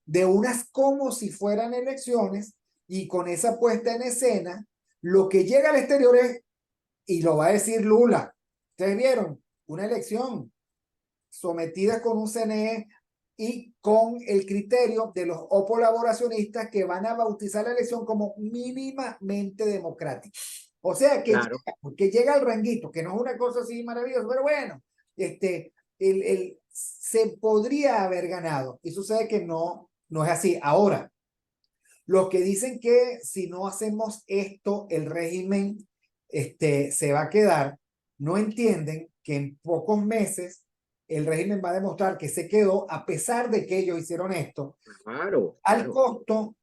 de unas como si fueran elecciones, y con esa puesta en escena, lo que llega al exterior es, y lo va a decir Lula, ustedes vieron, una elección sometida con un CNE y con el criterio de los colaboracionistas que van a bautizar la elección como mínimamente democrática. O sea, claro, que llega al ranguito, que no es una cosa así maravillosa, pero bueno, se podría haber ganado, y sucede que no es así. Ahora, los que dicen que si no hacemos esto, el régimen se va a quedar, no entienden que en pocos meses el régimen va a demostrar que se quedó, a pesar de que ellos hicieron esto, claro, al claro. costo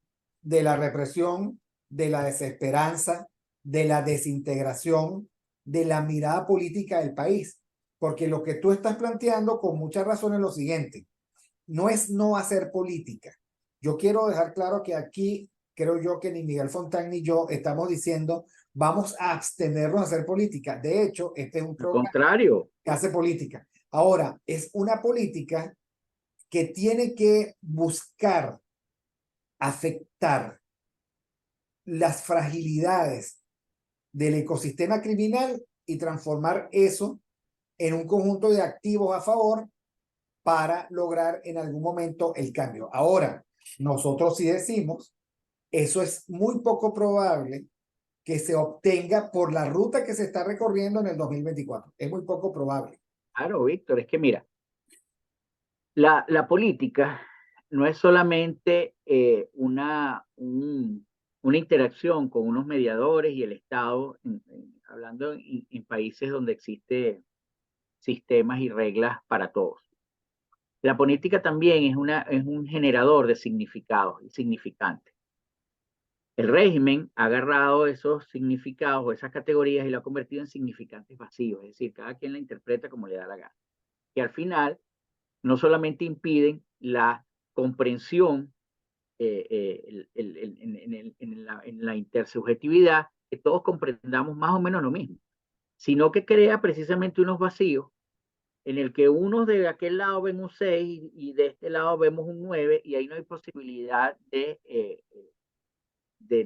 de la represión, de la desesperanza, de la desintegración, de la mirada política del país. Porque lo que tú estás planteando con mucha razón es lo siguiente: no es no hacer política. Yo quiero dejar claro que aquí creo yo que ni Miguel Fontán ni yo estamos diciendo vamos a abstenernos de hacer política. De hecho, este es un Al programa contrario, que hace política. Ahora, es una política que tiene que buscar afectar las fragilidades del ecosistema criminal y transformar eso en un conjunto de activos a favor para lograr en algún momento el cambio. Ahora, nosotros sí decimos, eso es muy poco probable que se obtenga por la ruta que se está recorriendo en el 2024. Es muy poco probable. claro, Víctor, es que mira, la política no es solamente una interacción con unos mediadores y el Estado, hablando en países donde existen sistemas y reglas para todos. La política también es un generador de significados y significantes. El régimen ha agarrado esos significados o esas categorías y lo ha convertido en significantes vacíos, es decir, cada quien la interpreta como le da la gana. Que al final no solamente impiden la comprensión en la intersubjetividad, que todos comprendamos más o menos lo mismo, sino que crea precisamente unos vacíos en el que unos de aquel lado ven un 6 y de este lado vemos un 9 y ahí no hay posibilidad de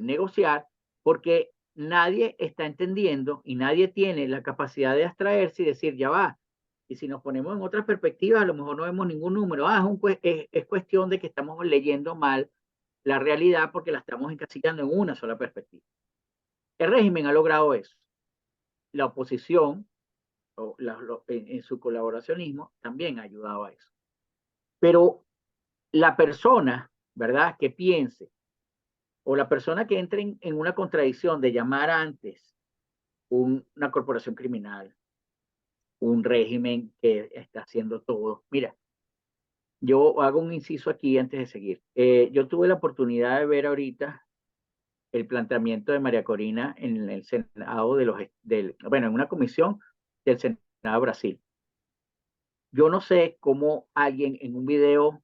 negociar porque nadie está entendiendo y nadie tiene la capacidad de abstraerse y decir, ya va, y si nos ponemos en otras perspectivas, a lo mejor no vemos ningún número. Es cuestión de que estamos leyendo mal la realidad porque la estamos encasillando en una sola perspectiva. El régimen ha logrado eso. La oposición, en su colaboracionismo, también ha ayudado a eso. Pero la persona, ¿verdad?, que piense, o la persona que entre en una contradicción de llamar antes una corporación criminal, un régimen que está haciendo todo. Mira, yo hago un inciso aquí antes de seguir. Yo tuve la oportunidad de ver ahorita el planteamiento de María Corina en el Senado bueno, en una comisión del Senado de Brasil. Yo no sé cómo alguien en un video,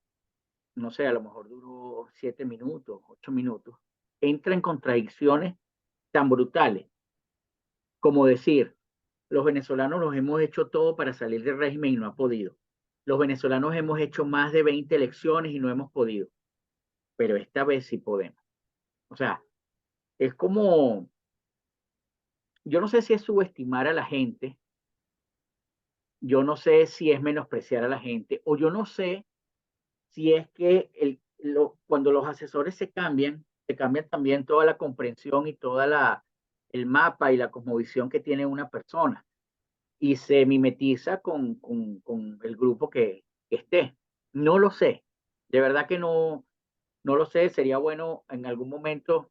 no sé, a lo mejor duró 7 minutos, 8 minutos, entra en contradicciones tan brutales como decir, los venezolanos los hemos hecho todo para salir del régimen y no ha podido. Los venezolanos hemos hecho más de 20 elecciones y no hemos podido, pero esta vez sí podemos. O sea, es como, yo no sé si es subestimar a la gente, yo no sé si es menospreciar a la gente, o yo no sé si es que cuando los asesores se cambian también toda la comprensión y toda el mapa y la cosmovisión que tiene una persona y se mimetiza con el grupo que esté. No lo sé, de verdad que no lo sé, sería bueno en algún momento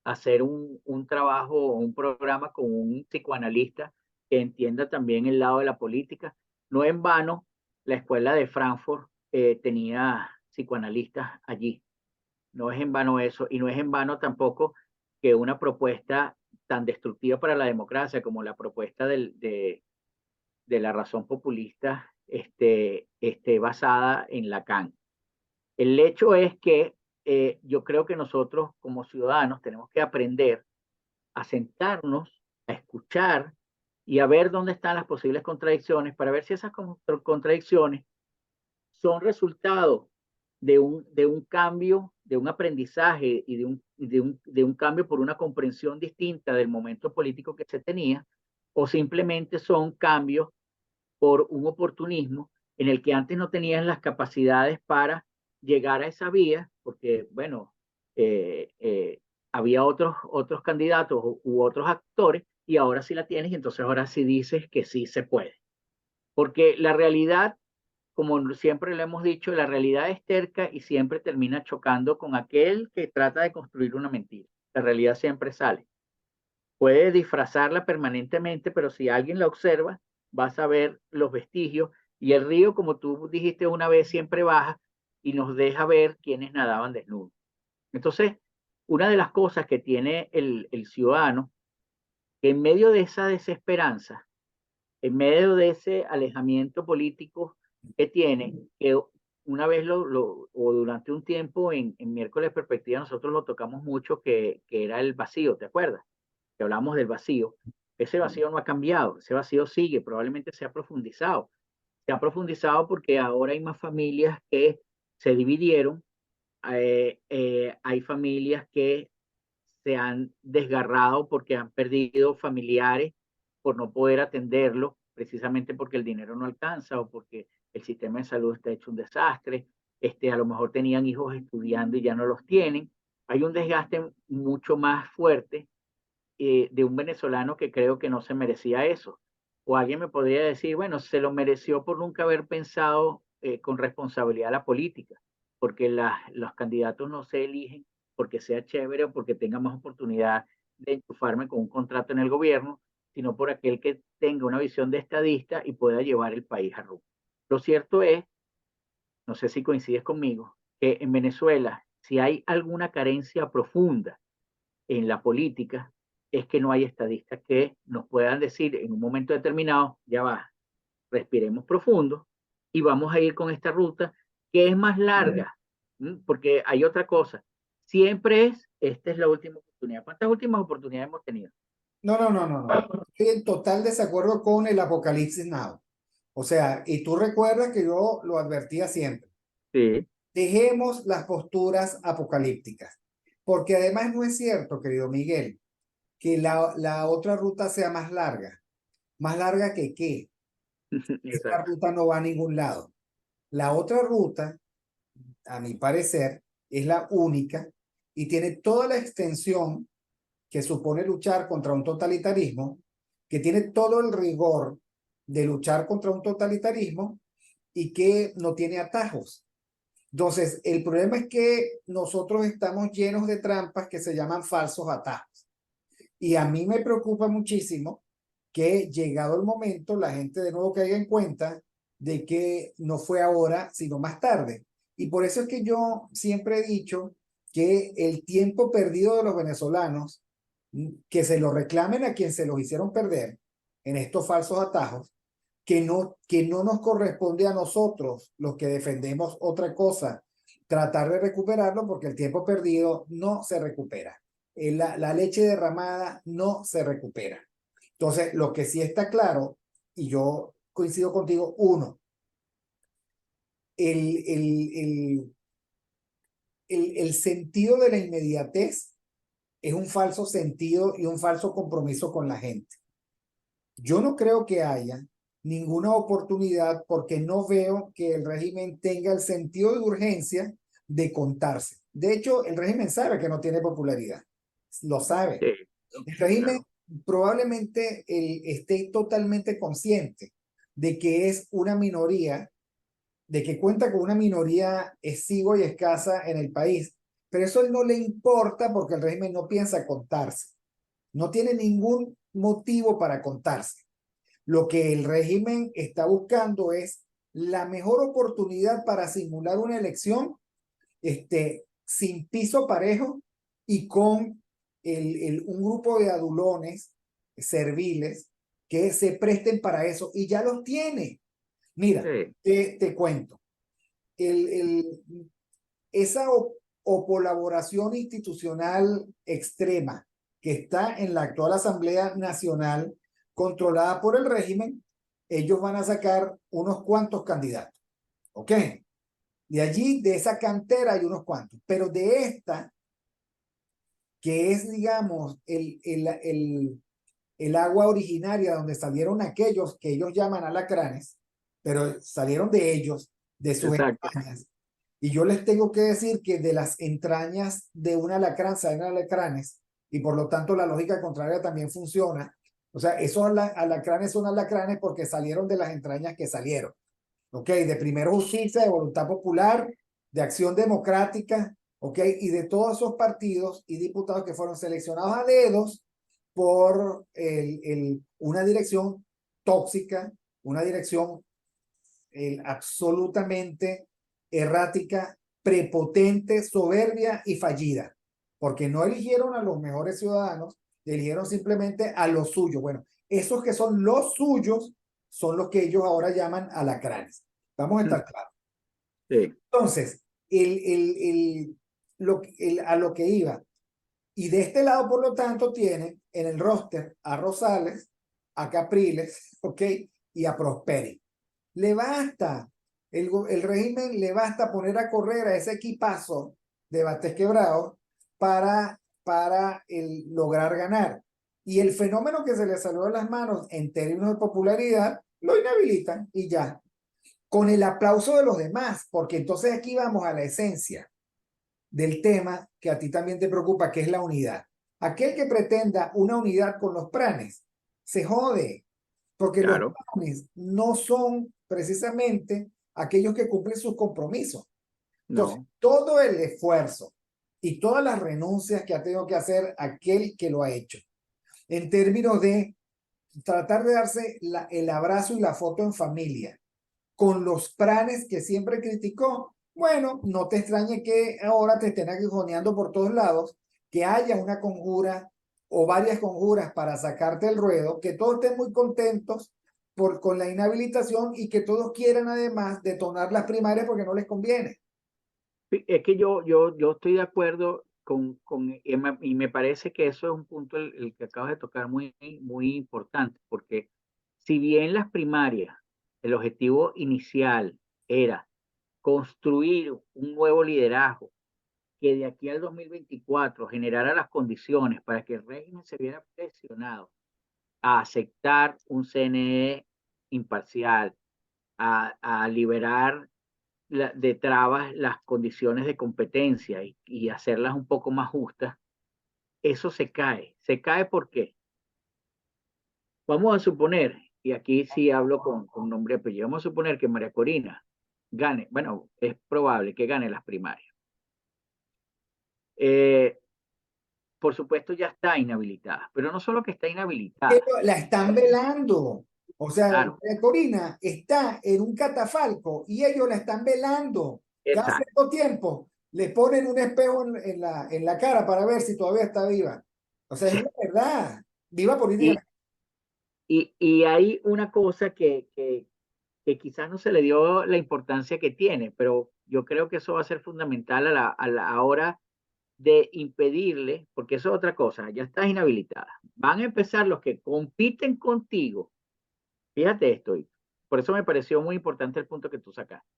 hacer un trabajo o un programa con un psicoanalista que entienda también el lado de la política. No en vano, la escuela de Frankfurt tenía psicoanalistas allí. No es en vano eso, y no es en vano tampoco que una propuesta tan destructiva para la democracia como la propuesta de la razón populista esté basada en Lacan. El hecho es que yo creo que nosotros como ciudadanos tenemos que aprender a sentarnos, a escuchar y a ver dónde están las posibles contradicciones para ver si esas contradicciones son resultado de un cambio, de un aprendizaje y de un cambio por una comprensión distinta del momento político que se tenía, o simplemente son cambios por un oportunismo en el que antes no tenían las capacidades para llegar a esa vía, porque, bueno, había otros candidatos u otros actores y ahora sí la tienes y entonces ahora sí dices que sí se puede. Porque la realidad, como siempre le hemos dicho, la realidad es terca y siempre termina chocando con aquel que trata de construir una mentira. La realidad siempre sale. Puede disfrazarla permanentemente, pero si alguien la observa, vas a ver los vestigios y el río, como tú dijiste una vez, siempre baja y nos deja ver quienes nadaban desnudos. Entonces, una de las cosas que tiene el ciudadano, que en medio de esa desesperanza, en medio de ese alejamiento político que tiene, que una vez o durante un tiempo en Miércoles Perspectiva nosotros lo tocamos mucho, que era el vacío, ¿te acuerdas? Que hablamos del vacío. Ese vacío no ha cambiado, ese vacío sigue, probablemente se ha profundizado. Se ha profundizado porque ahora hay más familias que se dividieron, hay familias que se han desgarrado porque han perdido familiares por no poder atenderlos, precisamente porque el dinero no alcanza o porque el sistema de salud está hecho un desastre. A lo mejor tenían hijos estudiando y ya no los tienen. Hay un desgaste mucho más fuerte de un venezolano que creo que no se merecía eso. O alguien me podría decir, bueno, se lo mereció por nunca haber pensado con responsabilidad la política, porque los candidatos no se eligen porque sea chévere o porque tenga más oportunidad de enchufarme con un contrato en el gobierno, sino por aquel que tenga una visión de estadista y pueda llevar el país a rumbo. Lo cierto es, no sé si coincides conmigo, que en Venezuela, si hay alguna carencia profunda en la política, es que no hay estadistas que nos puedan decir en un momento determinado, ya va, respiremos profundo y vamos a ir con esta ruta que es más larga, porque hay otra cosa, siempre esta es la última oportunidad. ¿Cuántas últimas oportunidades hemos tenido? No, no, no, no, no. Estoy en total desacuerdo con el Apocalipsis Now. O sea, y tú recuerdas que yo lo advertía siempre. Sí. Dejemos las posturas apocalípticas, porque además no es cierto, querido Miguel, que la otra ruta sea más larga. ¿Más larga que qué? Esta Exacto. ruta no va a ningún lado. La otra ruta, a mi parecer, es la única y tiene toda la extensión que supone luchar contra un totalitarismo, que tiene todo el rigor de luchar contra un totalitarismo y que no tiene atajos. Entonces, el problema es que nosotros estamos llenos de trampas que se llaman falsos atajos. Y a mí me preocupa muchísimo que llegado el momento, la gente de nuevo caiga en cuenta de que no fue ahora, sino más tarde. Y por eso es que yo siempre he dicho que el tiempo perdido de los venezolanos, que se lo reclamen a quien se los hicieron perder en estos falsos atajos, que no nos corresponde a nosotros, los que defendemos otra cosa, tratar de recuperarlo porque el tiempo perdido no se recupera. La leche derramada no se recupera. Entonces, lo que sí está claro, y yo coincido contigo, uno, el, el, el, el sentido de la inmediatez es un falso sentido y un falso compromiso con la gente. Yo no creo que haya ninguna oportunidad porque no veo que el régimen tenga el sentido de urgencia de contarse. De hecho, el régimen sabe que no tiene popularidad, lo sabe. Sí, El régimen claro. probablemente esté totalmente consciente de que es una minoría, de que cuenta con una minoría exigua y escasa en el país, pero eso no le importa porque el régimen no piensa contarse, no tiene ningún motivo para contarse. Lo que el régimen está buscando es la mejor oportunidad para simular una elección sin piso parejo y con un grupo de adulones serviles que se presten para eso y ya los tiene. Mira, Sí, te cuento, el, el, esa o colaboración institucional extrema que está en la actual Asamblea Nacional controlada por el régimen, ellos van a sacar unos cuantos candidatos, ¿ok? De allí, de esa cantera hay unos cuantos, pero de esta, que es, digamos, el agua originaria donde salieron aquellos que ellos llaman alacranes, pero salieron de ellos, de sus exacto. entrañas. Y yo les tengo que decir que de las entrañas de un alacrán salen alacranes, y por lo tanto la lógica contraria también funciona. O sea, esos alacranes son alacranes porque salieron de las entrañas que salieron. ¿Ok? De Primero Justicia, de Voluntad Popular, de Acción Democrática, ¿ok? Y de todos esos partidos y diputados que fueron seleccionados a dedos por una dirección tóxica, una dirección absolutamente errática, prepotente, soberbia y fallida. porque no eligieron a los mejores ciudadanos, eligieron simplemente a los suyos. Bueno, esos que son los suyos son los que ellos ahora llaman alacranes. Vamos a estar claros. Sí. Entonces, a lo que iba, y de este lado, por lo tanto, tienen en el roster a Rosales, a Capriles, ¿ok? Y a Prosperi. Le basta, el régimen le basta poner a correr a ese equipazo de Bates Quebrados para lograr ganar. Y el fenómeno que se le salió de las manos en términos de popularidad, lo inhabilitan y ya. Con el aplauso de los demás, porque entonces aquí vamos a la esencia del tema que a ti también te preocupa, que es la unidad. Aquel que pretenda una unidad con los pranes, se jode, porque los Claro. pranes no son precisamente aquellos que cumplen sus compromisos. Entonces, No. todo el esfuerzo y todas las renuncias que ha tenido que hacer aquel que lo ha hecho, en términos de tratar de darse el abrazo y la foto en familia, con los pranes que siempre criticó, bueno, no te extrañe que ahora te estén aguijoneando por todos lados, que haya una conjura o varias conjuras para sacarte el ruedo, que todos estén muy contentos con la inhabilitación y que todos quieran además detonar las primarias porque no les conviene. Sí, es que yo estoy de acuerdo y me parece que eso es un punto el que acabas de tocar muy importante, porque si bien las primarias, el objetivo inicial era construir un nuevo liderazgo que de aquí al 2024 generara las condiciones para que el régimen se viera presionado a aceptar un CNE imparcial, a liberar de trabas las condiciones de competencia y hacerlas un poco más justas, eso se cae. ¿Se cae por qué? Vamos a suponer, y aquí sí hablo con nombre y apellido, vamos a suponer que María Corina gane, bueno, es probable que gane las primarias. Eh, por supuesto ya está inhabilitada, pero no solo que está inhabilitada, Pero la están velando. O sea, claro, Corina está en un catafalco y ellos la están velando. Cada exacto. cierto tiempo le ponen un espejo en la cara para ver si todavía está viva. O sea, es la verdad. Viva Y, políticamente. y hay una cosa que quizás no se le dio la importancia que tiene, pero yo creo que eso va a ser fundamental a la hora de impedirle, porque eso es otra cosa, ya estás inhabilitada. Van a empezar los que compiten contigo. Fíjate esto, y por eso me pareció muy importante el punto que tú sacaste.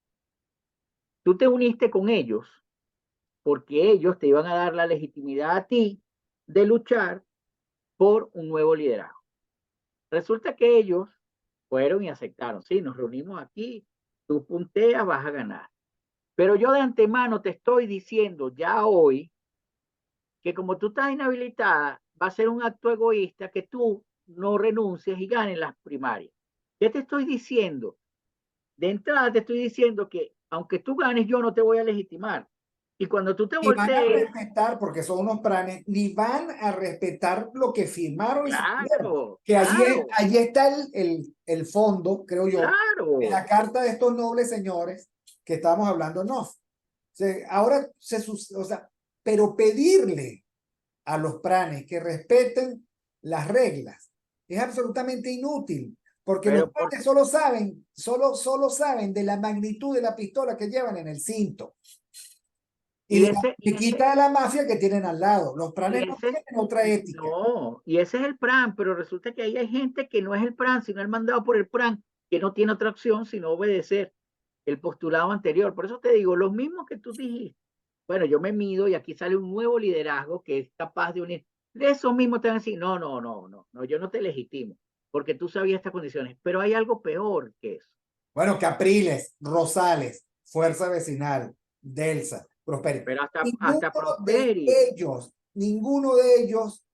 Tú te uniste con ellos porque ellos te iban a dar la legitimidad a ti de luchar por un nuevo liderazgo. Resulta que ellos fueron y aceptaron, sí, nos reunimos aquí, tú punteas, vas a ganar. Pero yo de antemano te estoy diciendo ya hoy que como tú estás inhabilitada, va a ser un acto egoísta que tú no renuncies y ganes las primarias. ¿Qué te estoy diciendo? De entrada te estoy diciendo que aunque tú ganes, yo no te voy a legitimar. Y cuando tú te Ni van a voltees, respetar, porque son unos pranes, ni van a respetar lo que firmaron y suscribieron. claro, Que claro, allí está el fondo, creo yo, de claro, la carta de estos nobles señores que estamos hablando, no. O sea, ahora o sea, pero pedirle a los pranes que respeten las reglas es absolutamente inútil, porque los pero por, pranes solo saben de la magnitud de la pistola que llevan en el cinto y y de la chiquita de la mafia que tienen al lado. Los y pranes no ese, tienen otra ética. no, y ese es el PRAN, pero resulta que ahí hay gente que no es el PRAN, sino el mandado por el PRAN, que no tiene otra opción sino obedecer el postulado anterior. Por eso te digo, los mismos que tú dijiste, bueno, yo me mido y aquí sale un nuevo liderazgo que es capaz de unir. De esos mismos te van a decir, no, yo no te legitimo, porque tú sabías estas condiciones. Pero hay algo peor que eso. Bueno, Capriles, Rosales, Fuerza Vecinal, Delsa, Prosperi. Pero hasta Prosperi, Ninguno de ellos,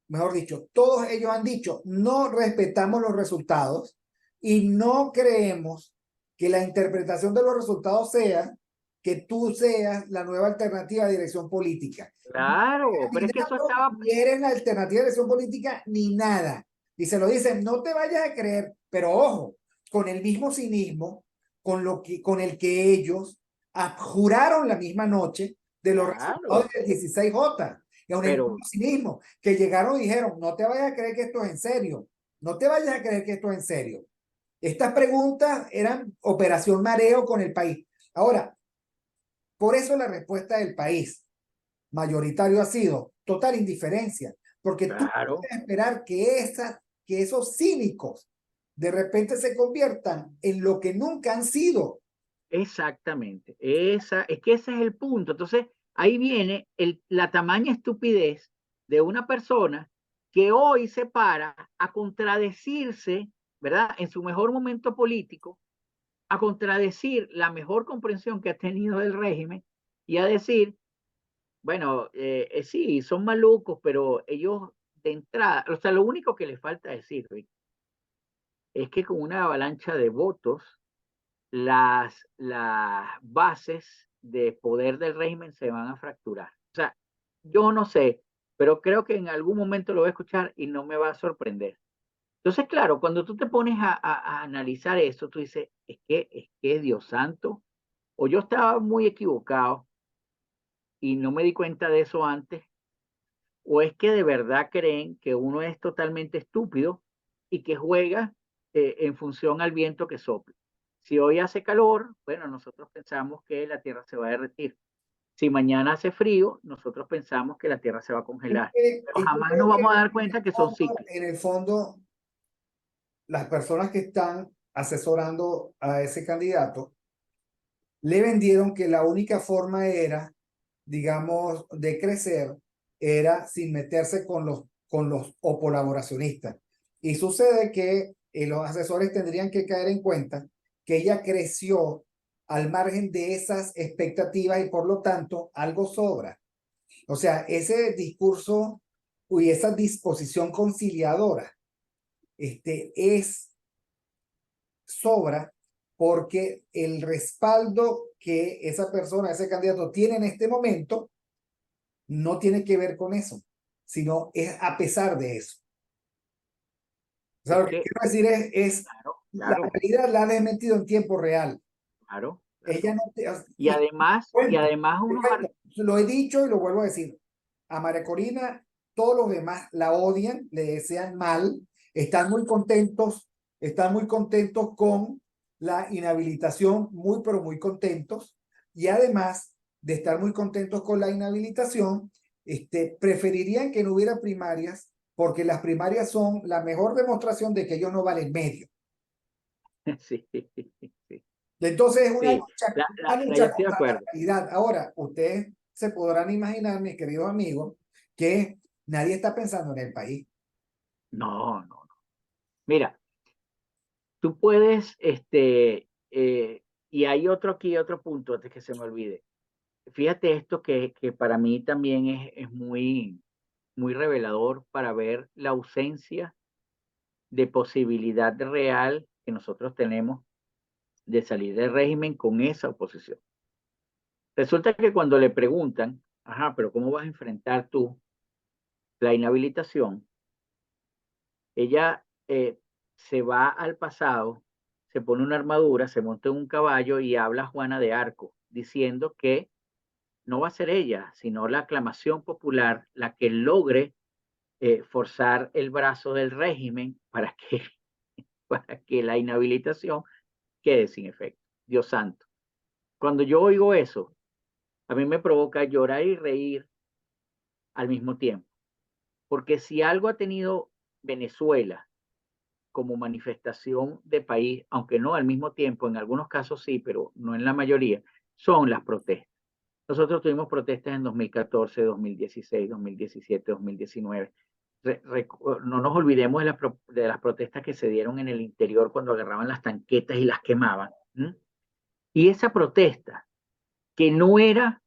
mejor dicho, todos ellos han dicho, no respetamos los resultados y no creemos que la interpretación de los resultados sea que tú seas la nueva alternativa de dirección política. claro, pero es que eso estaba, Ni eres la alternativa de dirección política ni nada. Y se lo dicen, no te vayas a creer, pero ojo, con el mismo cinismo con el que ellos juraron la misma noche de los claro, resultados del 16J. Es un ejemplo pero de sí mismo, que llegaron y dijeron, no te vayas a creer que esto es en serio, no te vayas a creer que esto es en serio. Estas preguntas eran operación mareo con el país. Ahora, por eso la respuesta del país mayoritario ha sido total indiferencia, porque tú claro, puedes esperar que esos cínicos de repente se conviertan en lo que nunca han sido. exactamente. Es que ese es el punto. Entonces, ahí viene la tamaña estupidez de una persona que hoy se para a contradecirse, ¿verdad? En su mejor momento político, a contradecir la mejor comprensión que ha tenido del régimen y a decir, bueno, sí, son malucos, pero ellos de entrada, o sea, lo único que les falta decir, Rick, es que con una avalancha de votos, las bases de poder del régimen se van a fracturar. O sea, yo no sé, pero creo que en algún momento lo voy a escuchar y no me va a sorprender. Entonces, claro, cuando tú te pones a analizar eso, tú dices, es que Dios santo, o yo estaba muy equivocado y no me di cuenta de eso antes, o es que de verdad creen que uno es totalmente estúpido y que juega en función al viento que sopla. Si hoy hace calor, bueno, nosotros pensamos que la Tierra se va a derretir. Si mañana hace frío, nosotros pensamos que la Tierra se va a congelar. Pero Y yo jamás creo nos que vamos a dar cuenta que son ciclos. en el fondo, las personas que están asesorando a ese candidato le vendieron que la única forma era, digamos, de crecer, era sin meterse con los o colaboracionistas. Y sucede que los asesores tendrían que caer en cuenta que ella creció al margen de esas expectativas y por lo tanto algo sobra. O sea, ese discurso y esa disposición conciliadora es sobra porque el respaldo que esa persona, ese candidato tiene en este momento, no tiene que ver con eso, sino es a pesar de eso. O sea, Es lo que que, quiero decir es claro, la claro, realidad la ha desmentido en tiempo real. claro, Ella claro. no te, Y además, y cuenta, además te unos, cuenta. Lo he dicho y lo vuelvo a decir. A María Corina, todos los demás la odian, le desean mal, están muy contentos con la inhabilitación, muy, pero muy contentos. Y además de estar muy contentos con la inhabilitación, preferirían que no hubiera primarias, porque las primarias son la mejor demostración de que ellos no valen medio. sí, sí, Entonces es sí, una yo lucha estoy de contra la acuerdo. realidad. Ahora, ustedes se podrán imaginar, mis queridos amigos, que nadie está pensando en el país. No, no, no. Mira, tú puedes, y hay otro aquí, otro punto antes que se me olvide. Fíjate esto que para mí también es muy, muy revelador para ver la ausencia de posibilidad real que nosotros tenemos de salir del régimen con esa oposición. Resulta que cuando le preguntan, ajá, pero ¿cómo vas a enfrentar tú la inhabilitación? Ella se va al pasado, se pone una armadura, se monta en un caballo y habla a Juana de Arco, diciendo que no va a ser ella, sino la aclamación popular la que logre forzar el brazo del régimen para que la inhabilitación quede sin efecto. Dios santo. Cuando yo oigo eso, a mí me provoca llorar y reír al mismo tiempo, porque si algo ha tenido Venezuela como manifestación de país, aunque no al mismo tiempo, en algunos casos sí, pero no en la mayoría, son las protestas. Nosotros tuvimos protestas en 2014, 2016, 2017, 2019. No nos olvidemos de las protestas que se dieron en el interior cuando agarraban las tanquetas y las quemaban. ¿Mm? Y esa protesta, que no era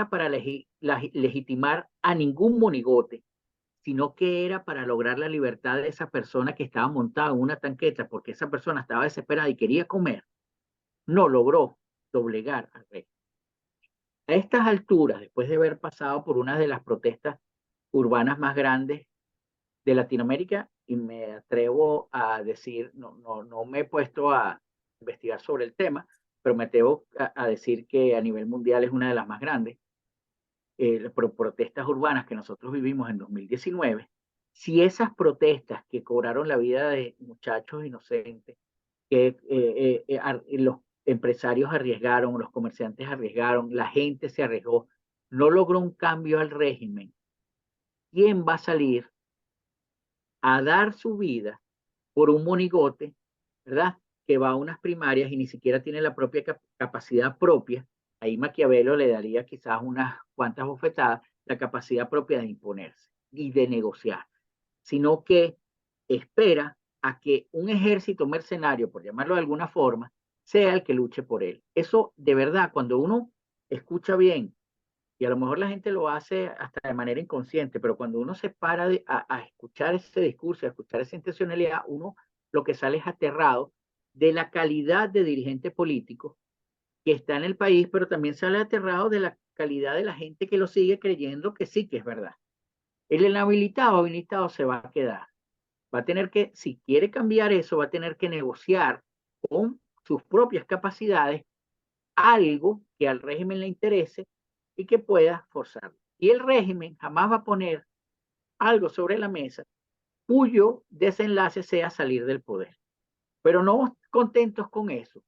para legitimar a ningún monigote, sino que era para lograr la libertad de esa persona que estaba montada en una tanqueta, porque esa persona estaba desesperada y quería comer, no logró doblegar al rey. A estas alturas, después de haber pasado por una de las protestas urbanas más grandes de Latinoamérica, y me atrevo a decir, no me he puesto a investigar sobre el tema, pero me atrevo a decir que a nivel mundial es una de las más grandes. protestas urbanas que nosotros vivimos en 2019, si esas protestas que cobraron la vida de muchachos inocentes, que los empresarios arriesgaron, los comerciantes arriesgaron, la gente se arriesgó, no logró un cambio al régimen, ¿quién va a salir a dar su vida por un monigote, ¿verdad? Que va a unas primarias y ni siquiera tiene la propia capacidad propia? Ahí Maquiavelo le daría quizás unas cuantas bofetadas, la capacidad propia de imponerse y de negociar, sino que espera a que un ejército mercenario, por llamarlo de alguna forma, sea el que luche por él. Eso de verdad, cuando uno escucha bien, y a lo mejor la gente lo hace hasta de manera inconsciente, pero cuando uno se para a escuchar ese discurso, a escuchar esa intencionalidad, uno lo que sale es aterrado de la calidad de dirigente político que está en el país, pero también sale aterrado de la calidad de la gente que lo sigue creyendo que sí que es verdad. El habilitado se va a quedar. Va a tener que, si quiere cambiar eso, va a tener que negociar con sus propias capacidades algo que al régimen le interese y que pueda forzarlo. Y el régimen jamás va a poner algo sobre la mesa cuyo desenlace sea salir del poder. Pero no contentos con eso,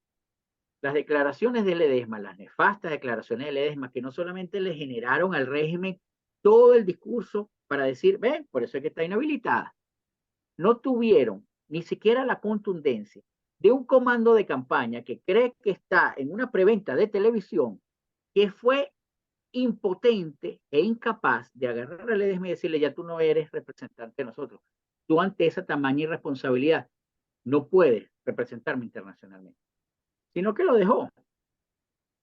las declaraciones de Ledesma, las nefastas declaraciones de Ledesma, que no solamente le generaron al régimen todo el discurso para decir, ven, por eso es que está inhabilitada, no tuvieron ni siquiera la contundencia de un comando de campaña que cree que está en una preventa de televisión, que fue impotente e incapaz de agarrar a Ledesma y decirle, ya tú no eres representante de nosotros. Tú ante esa tamaña irresponsabilidad no puedes representarme internacionalmente. Sino que lo dejó.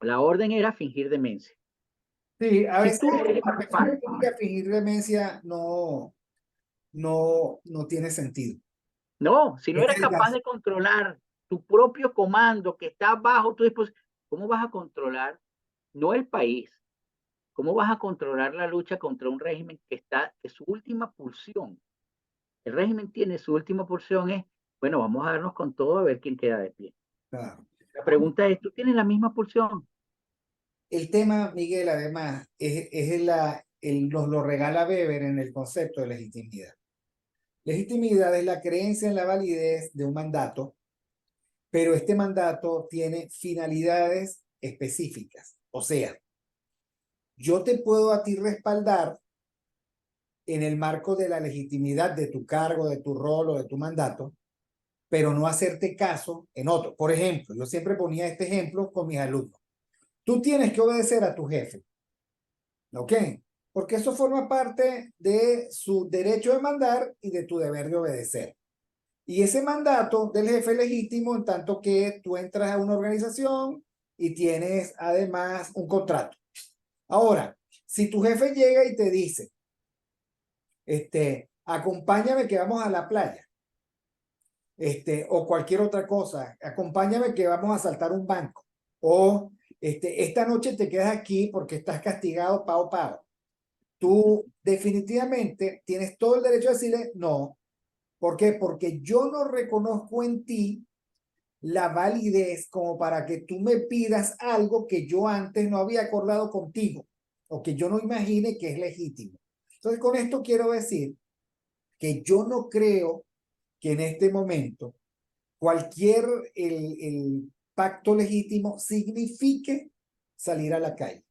La orden era fingir demencia. Sí, a Si veces tú no eres capaz, fingir demencia no tiene sentido. no, si no Este eres es el capaz caso. de controlar tu propio comando que está bajo tu disposición, ¿cómo vas a controlar no el país? ¿Cómo vas a controlar la lucha contra un régimen que está, que su última pulsión, el régimen tiene su última pulsión es, bueno, vamos a darnos con todo a ver quién queda de pie. Claro. La pregunta es, ¿tú tienes la misma pulsión? El tema, Miguel, además, nos lo regala Weber en el concepto de legitimidad. Legitimidad es la creencia en la validez de un mandato, pero este mandato tiene finalidades específicas. O sea, yo te puedo a ti respaldar en el marco de la legitimidad de tu cargo, de tu rol o de tu mandato, pero no hacerte caso en otro. Por ejemplo, yo siempre ponía este ejemplo con mis alumnos. Tú tienes que obedecer a tu jefe, ¿ok? Porque eso forma parte de su derecho de mandar y de tu deber de obedecer. Y ese mandato del jefe es legítimo en tanto que tú entras a una organización y tienes además un contrato. Ahora, si tu jefe llega y te dice, acompáñame que vamos a la playa, o cualquier otra cosa, acompáñame que vamos a asaltar un banco, o esta noche te quedas aquí porque estás castigado pago. Tú definitivamente tienes todo el derecho a decirle no. ¿Por qué? Porque yo no reconozco en ti la validez como para que tú me pidas algo que yo antes no había acordado contigo o que yo no imagine que es legítimo. Entonces, con esto quiero decir que yo no creo que en este momento cualquier el pacto legítimo signifique salir a la calle.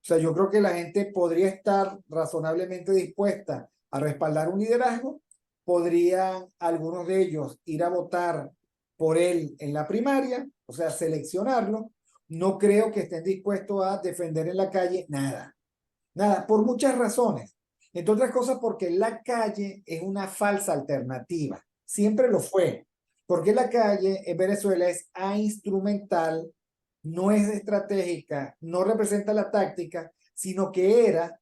O sea, yo creo que la gente podría estar razonablemente dispuesta a respaldar un liderazgo, podrían algunos de ellos ir a votar por él en la primaria, o sea, seleccionarlo. No creo que estén dispuestos a defender en la calle nada, nada, por muchas razones. Entre otras cosas, porque la calle es una falsa alternativa, siempre lo fue, porque la calle en Venezuela es instrumental, no es estratégica, no representa la táctica, sino que era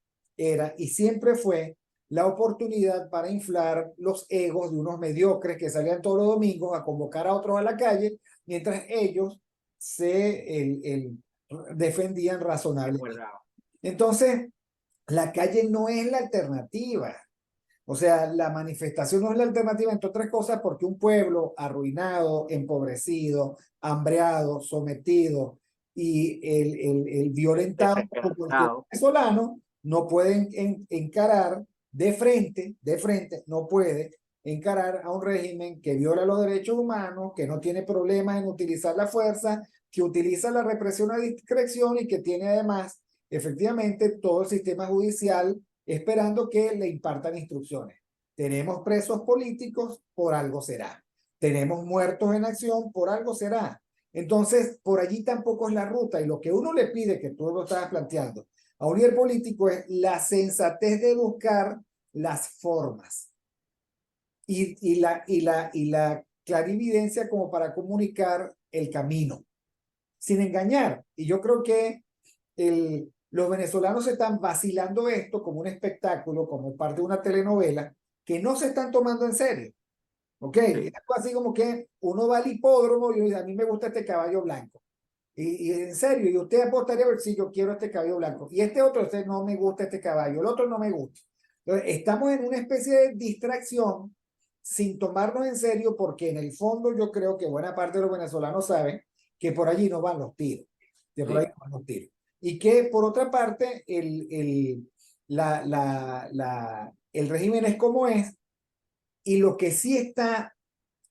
y siempre fue la oportunidad para inflar los egos de unos mediocres que salían todos los domingos a convocar a otros a la calle, mientras ellos defendían razonablemente. Entonces, la calle no es la alternativa. O sea, la manifestación no es la alternativa, entre otras cosas, porque un pueblo arruinado, empobrecido, hambreado, sometido y el violentado como el venezolano no puede encarar de frente, no puede encarar a un régimen que viola los derechos humanos, que no tiene problemas en utilizar la fuerza, que utiliza la represión a discreción y que tiene además efectivamente todo el sistema judicial esperando que le impartan instrucciones. Tenemos presos políticos, por algo será. Tenemos muertos en acción, por algo será. Entonces, por allí tampoco es la ruta. Y lo que uno le pide, que tú lo estabas planteando, a un líder político es la sensatez de buscar las formas y la clarividencia como para comunicar el camino, sin engañar. Y yo creo que los venezolanos están vacilando esto como un espectáculo, como parte de una telenovela, que no se están tomando en serio. ¿Ok? Sí. Es algo así como que uno va al hipódromo y dice, a mí me gusta este caballo blanco. Y en serio, y usted apostaría a ver si yo quiero este caballo blanco. Y este otro, este no me gusta este caballo, el otro no me gusta. Entonces, estamos en una especie de distracción sin tomarnos en serio porque en el fondo yo creo que buena parte de los venezolanos saben que por allí no van los tiros. Que por Sí. ahí no van los tiros. Y que por otra parte, el régimen es como es. Y lo que sí está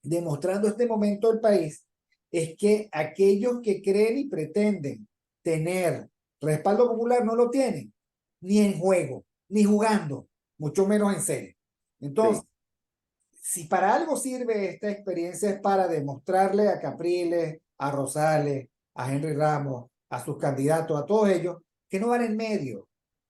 demostrando este momento el país es que aquellos que creen y pretenden tener respaldo popular no lo tienen, ni en juego, ni jugando, mucho menos en serio. Entonces, Sí. si para algo sirve esta experiencia es para demostrarle a Capriles, a Rosales, a Henry Ramos, a sus candidatos, a todos ellos, que no van en medio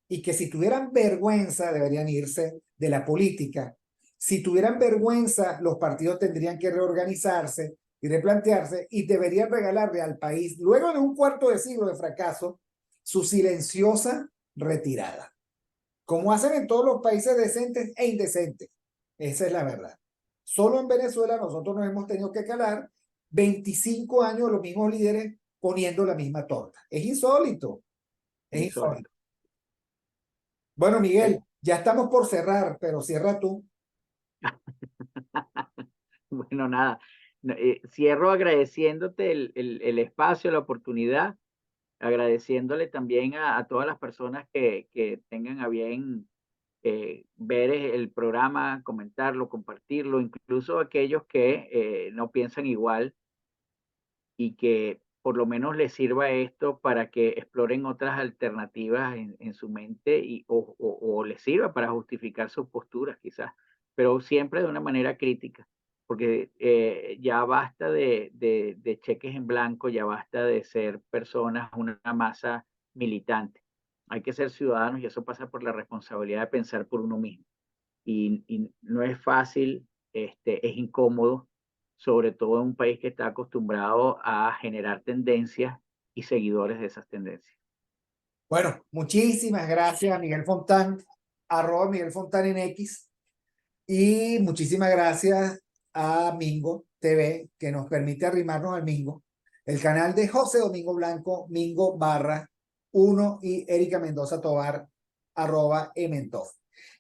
y que si tuvieran vergüenza deberían irse de la política. Si tuvieran vergüenza, los partidos tendrían que reorganizarse y replantearse y deberían regalarle al país, luego de un cuarto de siglo de fracaso, su silenciosa retirada, como hacen en todos los países decentes e indecentes. Esa es la verdad. Solo en Venezuela nosotros nos hemos tenido que calar 25 años los mismos líderes poniendo la misma torta. Es insólito, es insólito. Insólito. Bueno, Eh, Miguel, ya estamos por cerrar, pero cierra tú. Bueno, nada. Cierro agradeciéndote el espacio, la oportunidad, agradeciéndole también a todas las personas que tengan a bien ver el programa, comentarlo, compartirlo, incluso aquellos que no piensan igual y que por lo menos les sirva esto para que exploren otras alternativas en su mente o les sirva para justificar sus posturas quizás, pero siempre de una manera crítica, porque ya basta de cheques en blanco, ya basta de ser personas, una masa militante. Hay que ser ciudadanos y eso pasa por la responsabilidad de pensar por uno mismo. Y no es fácil, es incómodo, sobre todo en un país que está acostumbrado a generar tendencias y seguidores de esas tendencias. Bueno, muchísimas gracias a Miguel Fontán, arroba Miguel Fontán en X, y muchísimas gracias a Mingo TV, que nos permite arrimarnos al Mingo, el canal de José Domingo Blanco, Mingo barra 1 y Erika Mendoza Tobar, arroba Ementov.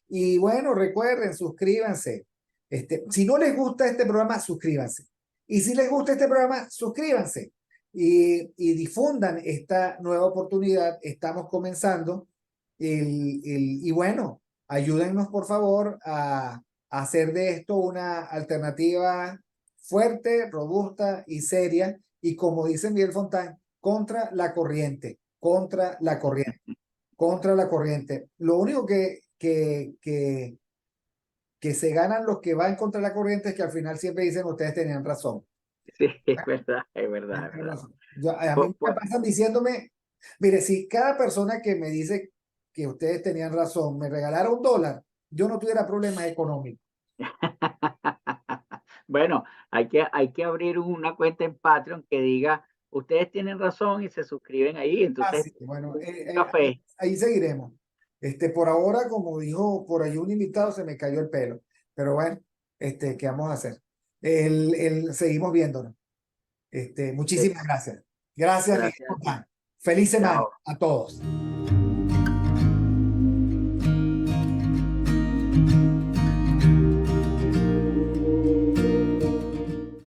Y bueno, recuerden, suscríbanse. Si no les gusta este programa, suscríbanse. Y si les gusta este programa, suscríbanse y difundan esta nueva oportunidad. Estamos comenzando y bueno, ayúdennos por favor a hacer de esto una alternativa fuerte, robusta y seria y como dice Miguel Fontán, contra la corriente, contra la corriente, contra la corriente. Lo único que se ganan los que van contra la corriente es que al final siempre dicen ustedes tenían razón. Sí, es verdad, es verdad, es Tienen verdad. razón. A mí Por- me por- pasan diciéndome, mire, si cada persona que me dice que ustedes tenían razón me regalara $1, yo no tuviera problemas económicos. Bueno, hay que abrir una cuenta en Patreon que diga, ustedes tienen razón y se suscriben ahí, entonces Así que bueno, un café. ahí seguiremos. Por ahora, como dijo por ahí un invitado, se me cayó el pelo. Pero bueno, ¿qué vamos a hacer? Seguimos viéndonos. Eh, Muchísimas gracias. Gracias, Miguel Gracias a ti. Fontán. Feliz semana Chao. a todos.